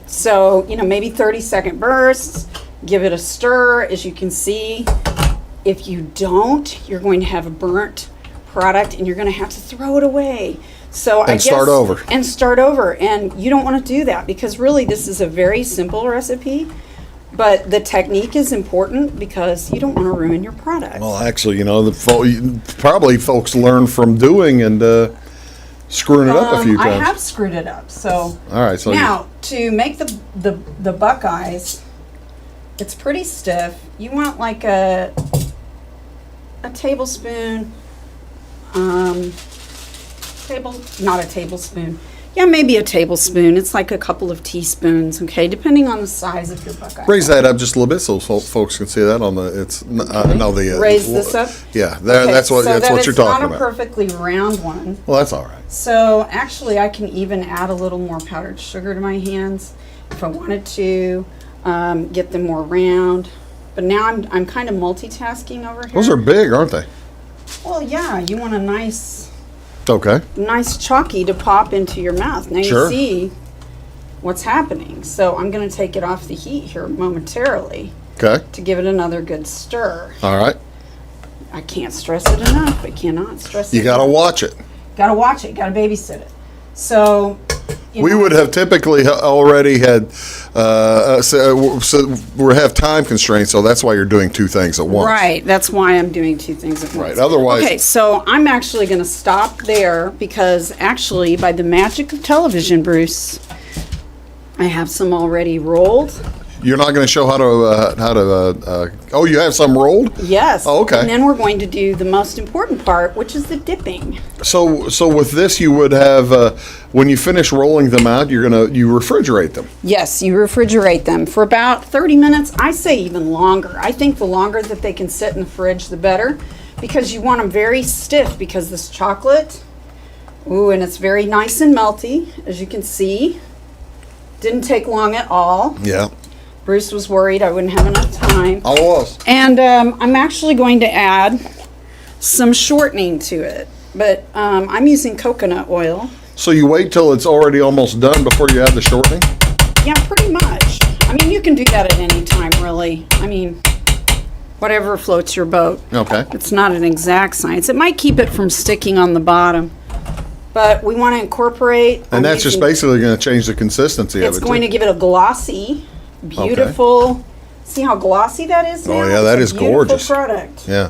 So, maybe 30-second bursts, give it a stir. As you can see, if you don't, you're going to have a burnt product and you're going to have to throw it away. So I guess, start over. And start over. And you don't want to do that, because really this is a very simple recipe, but the technique is important because you don't want to ruin your product. Well, actually, probably folks learn from doing and screwing it up a few I times. have screwed it up. So All right. So now to make the Buckeyes, it's pretty stiff. You want like a tablespoon, not a tablespoon. Yeah, maybe a tablespoon. It's like a couple of teaspoons, okay, depending on the size of your Buckeye. raise that up just a little bit so folks can see that on the. It's no the. Raise this up? Yeah, Okay, that's what so that's that what you're it's talking not a about. perfectly round one. Well, that's all right. So actually, I can even add a little more powdered sugar to my hands if I wanted to get them more round. But now I'm kind of multitasking over here. Those are big, aren't they? Well, yeah, you want a nice Okay. chalky to pop into your mouth. Now Sure. you see what's happening. So I'm going to take it off the heat here momentarily Okay. to give it another good stir. All right. I can't stress it enough. I cannot stress it You got to enough. watch it. Got to watch it. Got to babysit it. So We would have typically already had, so we have time constraints, so that's why you're doing 2 things at once. Right. That's why I'm doing 2 things at once. Right, otherwise- Okay, so I'm actually going to stop there because actually, by the magic of television, Bruce, I have some already rolled. You're not going to show how to. Oh, you have some rolled. Yes. Oh, okay. And then we're going to do the most important part, which is the dipping. So with this, you would have when you finish rolling them out, you refrigerate them. Yes, you refrigerate them for about 30 minutes. I say even longer. I think the longer that they can sit in the fridge, the better, because you want them very stiff, because this chocolate, ooh, and it's very nice and melty, as you can see. Didn't take long at all. Yeah. Bruce was worried I wouldn't have enough time. I was. And I'm actually going to add some shortening to it, but I'm using coconut oil. So you wait till it's already almost done before you add the shortening? Yeah, pretty much. I mean, you can do that at any time, really. I mean, whatever floats your boat. Okay. It's not an exact science. It might keep it from sticking on the bottom, but we want to incorporate. And that's just basically going to change the consistency of it. It's going to too. give it a glossy, beautiful. See how glossy that is now? Oh, yeah, that It's is a beautiful gorgeous. product. Yeah.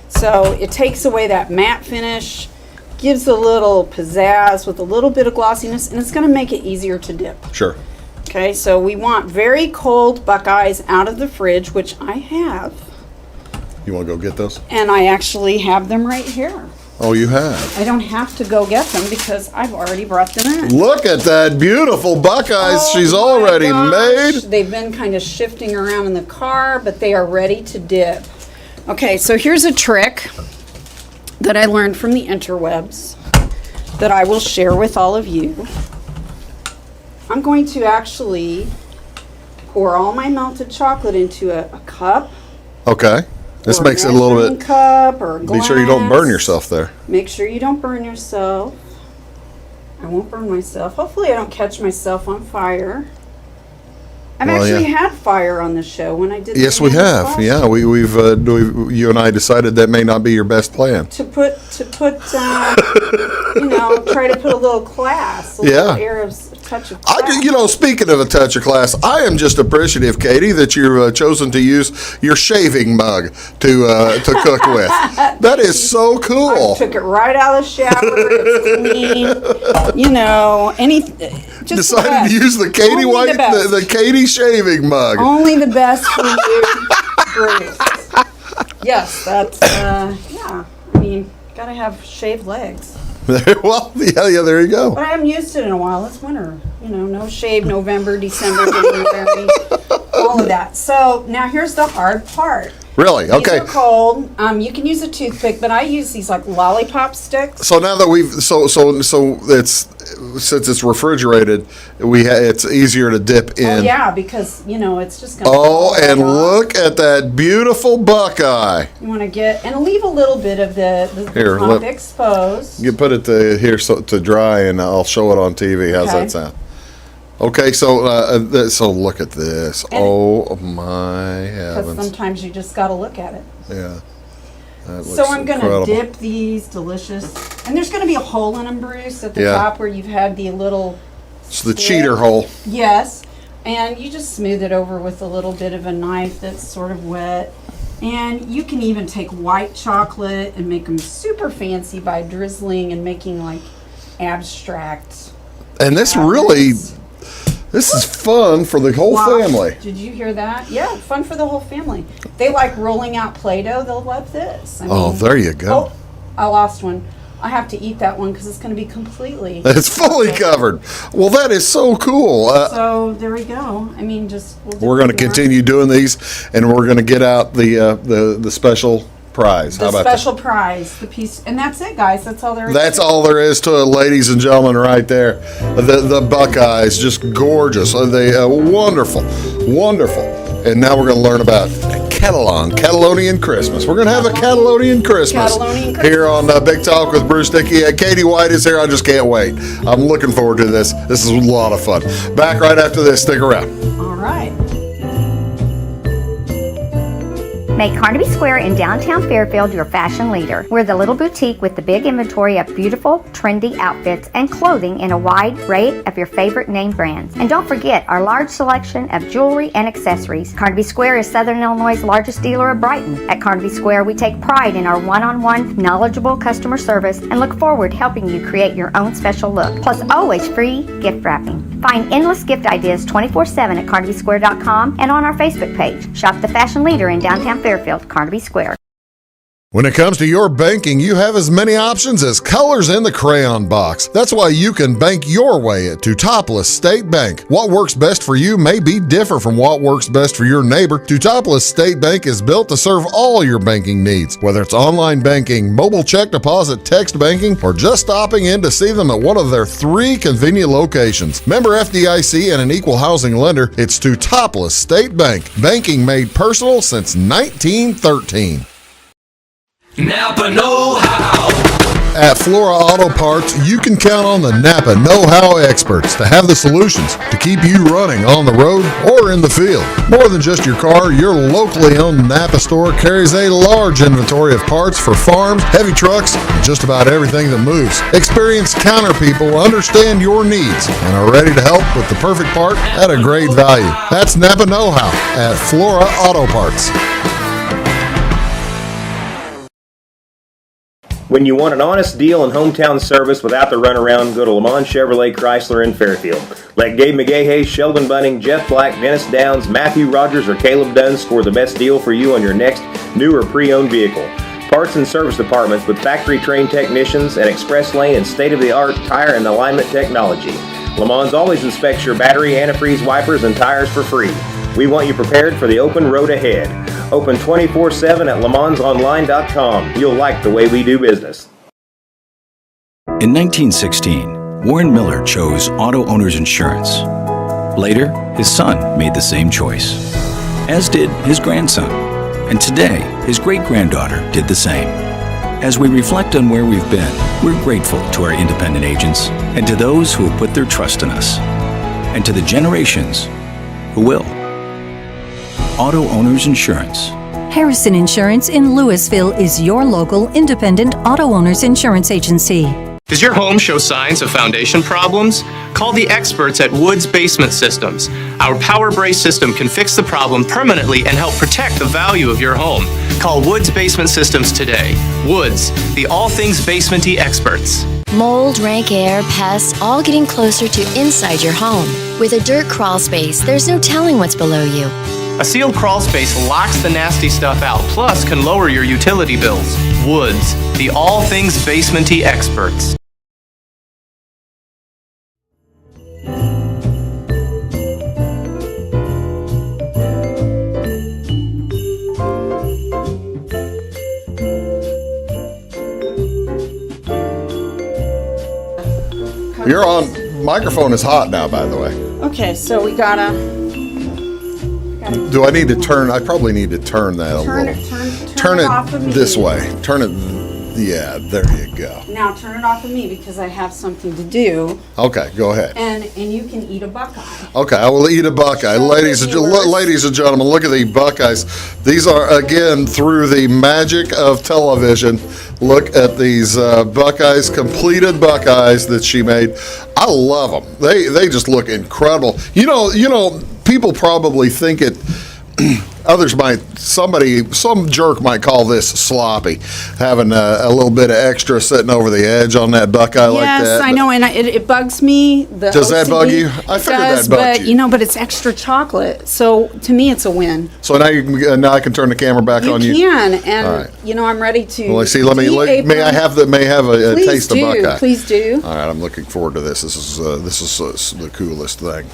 So it takes away that matte finish, gives a little pizzazz with a little bit of glossiness, and it's going to make it easier to dip. Sure. Okay, so we want very cold Buckeyes out of the fridge, which I have. You want to go get those? And I actually have them right here. Oh, you have. I don't have to go get them because I've already brought them in. Look at that beautiful Buckeyes Oh she's my already gosh. made. They've been kind of shifting around in the car, but they are ready to dip. Okay, so here's a trick that I learned from the interwebs that I will share with all of you. I'm going to actually pour all my melted chocolate into a cup. Okay. This or makes it a little measuring bit. cup or glass. Be sure you don't burn yourself there. Make sure you don't burn yourself. I won't burn myself. Hopefully I don't catch myself on fire. I've actually had fire on the show when I did. Yes, we have. Yeah, we've you and I decided that may not be your best plan. To put you know, try to put a little class, a little air of touch of class. Speaking of a touch of class, I am just appreciative, Katie, that you've chosen to use your shaving mug to cook with. That is so cool. I took it right out of the shower. It's clean. Just decided to use the Katie White, the Katie shaving mug. Only the best for you, Bruce. Yes, that's yeah. I mean, gotta have shaved legs. Well, yeah, there you go. But I haven't used it in a while. It's winter. No shave November, December, January, all of that. So now here's the hard part. Really? Okay. These are cold. You can use a toothpick, but I use these like lollipop sticks. So now that we've so it's since it's refrigerated, it's easier to dip in. Oh yeah, because it's just gonna. Oh, and look at that beautiful buckeye. You want to get and leave a little bit of the top exposed. You put it to dry, and I'll show it on TV. How's that sound? Okay, so look at this. And oh my heavens! Because sometimes you just got to look at it. Yeah. So I'm going to dip these delicious, and there's going to be a hole in them, Bruce, at the top where you've had the little. It's the cheater hole. Yes, and you just smooth it over with a little bit of a knife that's sort of wet, and you can even take white chocolate and make them super fancy by drizzling and making like abstract. And this really. This is fun for the whole family. Did you hear that? Yeah, fun for the whole family. They like rolling out Play-Doh. They'll love this. There you go. Oh, I lost one. I have to eat that one because it's going to be completely. It's fully covered. Well, that is so cool. So there we go. I mean, we're going to continue doing these, and we're going to get out the special prize. How about special prize, the piece, and that's it, guys. That's all there is. That's all there is to it, ladies and gentlemen, right there. The Buckeyes, just gorgeous. They wonderful, wonderful. And now we're going to learn about Catalonian Christmas. We're going to have a Catalonian Christmas here on Big Talk with Bruce Dickey. Katie White is here. I just can't wait. I'm looking forward to this. This is a lot of fun. Back right after this. Stick around. All right. Make Carnaby Square in downtown Fairfield your fashion leader. We're the little boutique with the big inventory of beautiful, trendy outfits and clothing in a wide array of your favorite name brands. And don't forget our large selection of jewelry and accessories. Carnaby Square is Southern Illinois' largest dealer of Brighton. At Carnaby Square, we take pride in our one-on-one, knowledgeable customer service and look forward to helping you create your own special look. Plus, always free gift wrapping. Find endless gift ideas 24/7 at CarnabySquare.com and on our Facebook page. Shop the fashion leader in downtown Fairfield, Carnaby Square. When it comes to your banking, you have as many options as colors in the crayon box. That's why you can bank your way at Teutopolis State Bank. What works best for you may be different from what works best for your neighbor. Teutopolis State Bank is built to serve all your banking needs, whether it's online banking, mobile check deposit, text banking, or just stopping in to see them at one of their 3 convenient locations. Member FDIC and an equal housing lender, it's Teutopolis State Bank. Banking made personal since 1913. Napa know-how. At Flora Auto Parts, you can count on the Napa know-how experts to have the solutions to keep you running on the road or in the field. More than just your car, your locally owned Napa store carries a large inventory of parts for farms, heavy trucks, and just about everything that moves. Experienced counter people understand your needs and are ready to help with the perfect part at a great value. That's Napa know-how at Flora Auto Parts. When you want an honest deal and hometown service without the runaround, go to Lamont Chevrolet Chrysler in Fairfield. Let Gabe McGahey, Sheldon Bunning, Jeff Black, Dennis Downs, Matthew Rogers, or Caleb Dunn score the best deal for you on your next new or pre-owned vehicle. Parts and service departments with factory-trained technicians and express lane and state-of-the-art tire and alignment technology. Lamont always inspects your battery, antifreeze, wipers, and tires for free. We want you prepared for the open road ahead. Open 24/7 at LeMansOnline.com. You'll like the way we do business. In 1916, Warren Miller chose Auto Owners Insurance. Later, his son made the same choice, as did his grandson. And today, his great-granddaughter did the same. As we reflect on where we've been, we're grateful to our independent agents and to those who have put their trust in us, and to the generations who will. Auto Owners Insurance. Harrison Insurance in Louisville is your local independent auto owners insurance agency. Does your home show signs of foundation problems? Call the experts at Woods Basement Systems. Our power brace system can fix the problem permanently and help protect the value of your home. Call Woods Basement Systems today. Woods, the all things basement-y experts. Mold, rank air, pests, all getting closer to inside your home. With a dirt crawl space, there's no telling what's below you. A sealed crawl space locks the nasty stuff out, plus can lower your utility bills. Woods, the all things basement-y experts. You're on. Microphone is hot now, by the way. Okay, so we gotta Do I need to turn? I probably need to turn that a little. Turn it off of me. this way. Turn it. Yeah, there you go. Now turn it off of me because I have something to do, Okay, go ahead. and you can eat a buckeye. Okay, I will eat a buckeye. So Ladies viewers- ladies and gentlemen, look at the buckeyes. These are, again, through the magic of television. Look at these buckeyes, completed buckeyes that she made. I love them. They just look incredible. You know, people probably think it. Others might, some jerk might call this sloppy, having a little bit of extra sitting over the edge on that buckeye like that. Yes, I know, and it bugs me. Does that bug you? I figured that bugged you. But it's extra chocolate, so to me it's a win. So now I can turn the camera back on you. You can, and All right. I'm ready to. Well, see, may I have a Please taste do, of buckeye? Please do. All right, I'm looking forward to this. This is the coolest thing.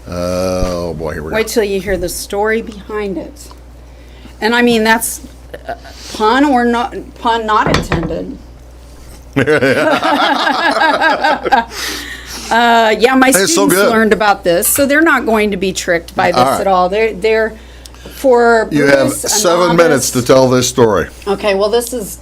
Oh boy, here we go. Wait till you hear the story behind it. And I mean, that's pun not intended. Yeah, my It's so students good. learned about this, so they're not going to be tricked by this All right. at all. They're for You have Bruce, a 7 minutes to novice. tell this story. Okay, well this is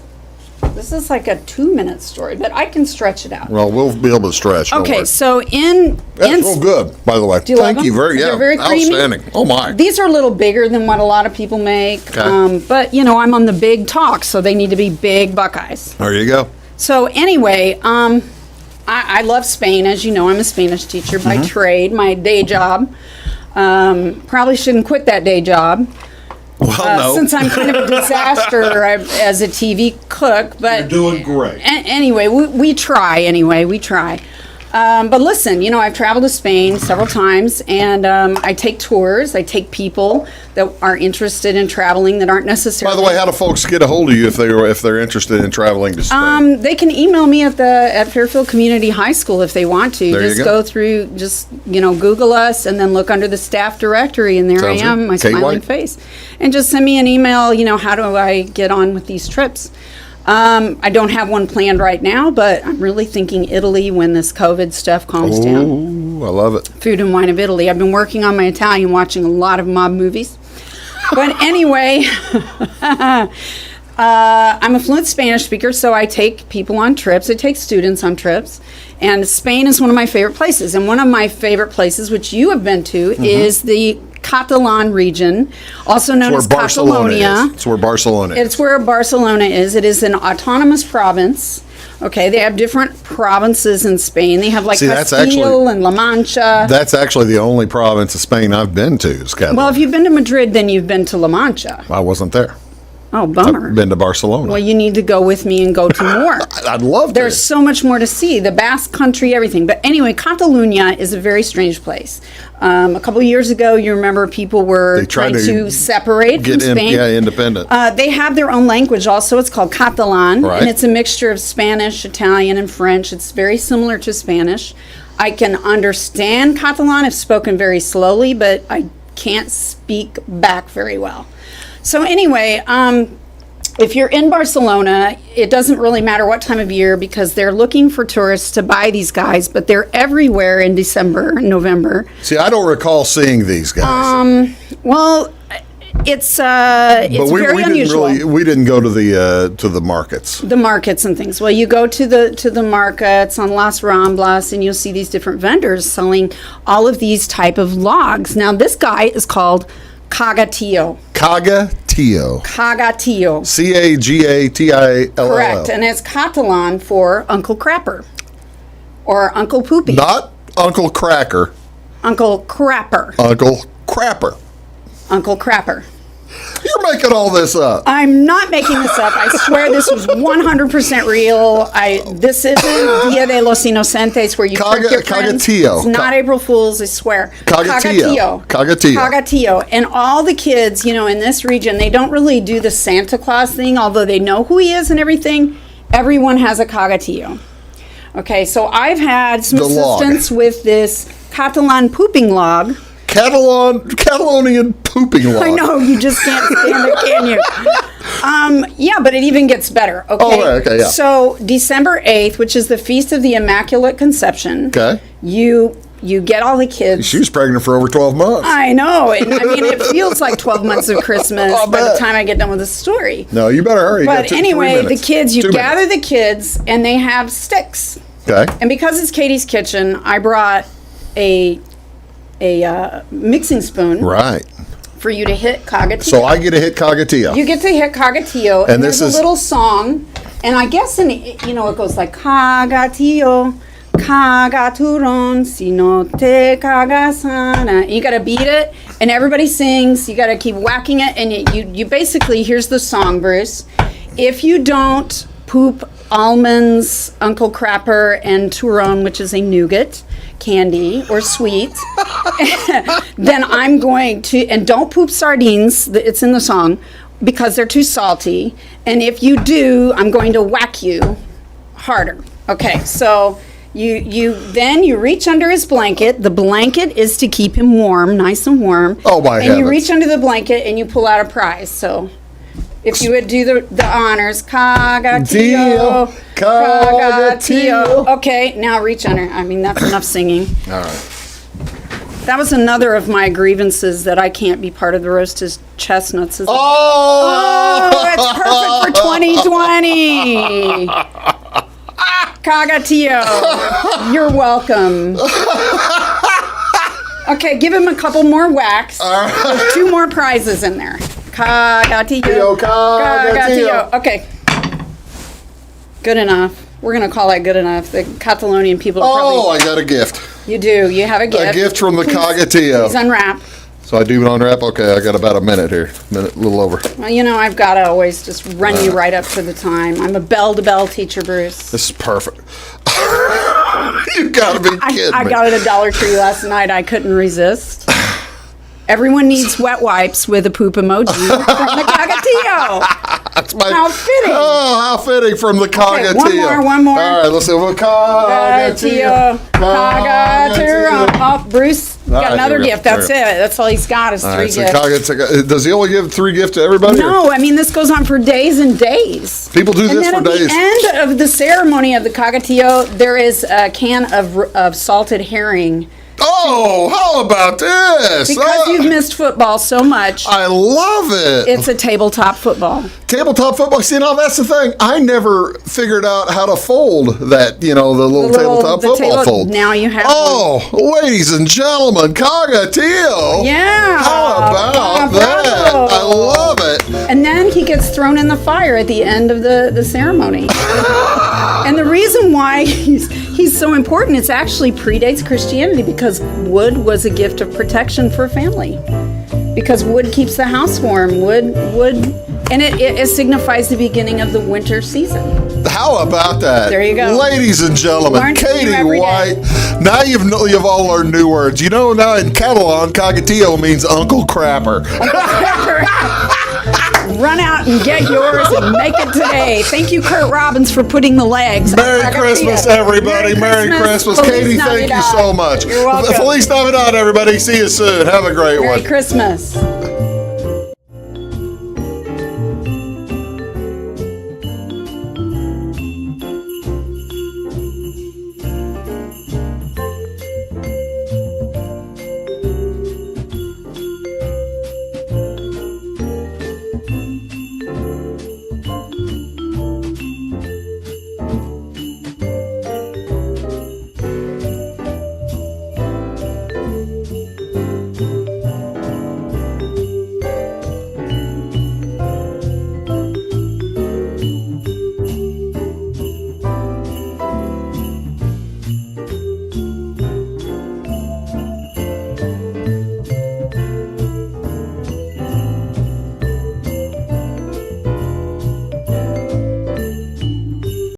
like a 2-minute story, but I can stretch it out. Well, we'll be able to stretch. don't Okay, worry. so That's real good, by the way. Do you love Thank you them? They're very creamy. outstanding. Oh my. These are a little bigger than what a lot of people make, Okay. but I'm on the big talk, so they need to be big buckeyes. There you go. So anyway, I love Spain. As you know, I'm a Spanish teacher by Mm-hmm. trade, my day job. Probably shouldn't quit that day job. Well, no. Since I'm kind of a disaster as a TV cook, but You're doing great. Anyway, we try. But listen, I've traveled to Spain several times, and I take tours. I take people that are interested in traveling that aren't By necessarily. the way, how do folks get a hold of you if they're interested in traveling to Spain? They can email me at Fairfield Community High School if they want to. There you Just go. go through, Google us, and then look under the staff directory, and there Sounds I am, good. my Kate smiling White. face. And just send me an email. How do I get on with these trips? I don't have one planned right now, but I'm really thinking Italy when this COVID stuff calms down. Ooh, I love it. Food and Wine of Italy. I've been working on my Italian, watching a lot of mob movies. But anyway, I'm a fluent Spanish speaker, so I take people on trips. I take students on trips. And Spain is one of my favorite places. And one of my favorite places, which you have been to, is the Catalan region, also known as Catalonia. It's where Barcelona is. It's where Barcelona is. It is an autonomous province. Okay, they have different provinces in Spain. They have like See, that's Castile and La Mancha. That's actually the only province of Spain I've been to. Is Catalonia. Well, if you've been to Madrid, then you've been to La Mancha. I wasn't there. Oh, bummer. I've been to Barcelona. Well, you need to go with me and go to more. I'd love to. There's so much more to see. The Basque Country, everything. But anyway, Catalonia is a very strange place. A couple of years ago, you remember people were They tried trying to separate from Spain. Independent. They have their own language also. It's called Catalan, Right. and it's a mixture of Spanish, Italian, and French. It's very similar to Spanish. I can understand Catalan if spoken very slowly, but I can't speak back very well. So anyway, if you're in Barcelona, it doesn't really matter what time of year because they're looking for tourists to buy these guys, but they're everywhere in December and November. See, I don't recall seeing these guys. Well, It's But very we unusual. we didn't go to the markets. The markets and things. Well, you go to the markets on Las Ramblas, and you'll see these different vendors selling all of these type of logs. Now, this guy is called Caga Tio. Caga Tio. Caga Tio. Cagatillll. Correct, and it's Catalan for Uncle Crapper or Uncle Poopy. Not Uncle Cracker. Uncle Crapper. Uncle Crapper. Uncle Crapper. You're making all this up. I'm not making this up. I swear this was 100% real. This isn't Dia de los Inocentes where you trick your friends. Caga Tio. It's not April Fool's, I swear. Caga Tio. Caga Tio. Caga Tio. And all the kids, in this region, they don't really do the Santa Claus thing, although they know who he is and everything. Everyone has a Caga Tio. Okay, so I've had some assistance with this Catalan pooping log. Catalonian pooping log. I know, you just can't stand it, can you? Yeah, but it even gets better, okay? Oh, okay, yeah. So, December 8th, which is the Feast of the Immaculate Conception, okay. You get all the kids. She was pregnant for over 12 months. I know. And, it feels like 12 months of Christmas by the time I get done with the story. No, you better hurry. But anyway, the kids, you gather the kids, and they have sticks. Okay. And because it's Katie's kitchen, I brought a mixing spoon. Right. For you to hit Caga Tio. So I get to hit Caga Tio. You get to hit Caga Tio. And there's a little song. And I guess, it goes like, Caga Tio, Caga Turon, si no te cagasana. You got to beat it. And everybody sings. You got to keep whacking it. And you basically, here's the song, Bruce. If you don't poop almonds, Uncle Crapper, and Turon, which is a nougat candy or sweet, then I'm going to, and don't poop sardines, it's in the song, because they're too salty. And if you do, I'm going to whack you harder. Okay, so you reach under his blanket. The blanket is to keep him warm, nice and warm. Oh my heavens. And you reach under the blanket and you pull out a prize. So if you would do the honors, Caga Tio, Caga Tio. Okay, now reach under. That's enough singing. All right. That was another of my grievances that I can't be part of the roasted chestnuts. It's perfect for 2020. Caga Tio, you're welcome. Okay, give him a couple more whacks. There's 2 more prizes in there. Caga Tio, Caga Tio. Okay. Good enough. We're going to call that good enough. The Catalonian people are probably... I got a gift. You do. You have a gift. A gift from the Caga Tio. Please unwrap. So I do unwrap? Okay, I got about a minute here. A little over. Well, I've got to always just run you right up to the time. I'm a bell-to-bell teacher, Bruce. This is perfect. You got to be kidding me. I got it at Dollar Tree last night. I couldn't resist. Everyone needs wet wipes with a poop emoji from the Caga Tio. That's how fitting. Oh, how fitting from the Caga Tio. One more. All right, let's see. Caga Tio. Caga Tio. Oh, Bruce got another gift. That's it. That's all he's got is 3 gifts. Does he only give 3 gifts to everybody? No, this goes on for days and days. People do this for days. At the end of the ceremony of the Caga Tio, there is a can of salted herring. Oh, how about this? Because you've missed football so much. I love it. It's a tabletop football. Tabletop football. See, now that's the thing. I never figured out how to fold that, the little tabletop football fold. Now you have ladies and gentlemen, Caga Tio. Yeah. How about that? I love it. And then he gets thrown in the fire at the end of the ceremony. And the reason why he's so important, it's actually predates Christianity because wood was a gift of protection for family. Because wood keeps the house warm. Wood, and it signifies the beginning of the winter season. How about that? There you go. Ladies and gentlemen, Katie White. Now you've all learned new words. Now in Catalan, Caga Tio means Uncle Crapper. Run out and get yours and make it today. Thank you, Kurt Robbins, for putting the legs. Merry Christmas, everybody. Merry Christmas. Katie, thank you so much. You're welcome. Feliz Navidad, everybody. See you soon. Have a great one. Merry Christmas.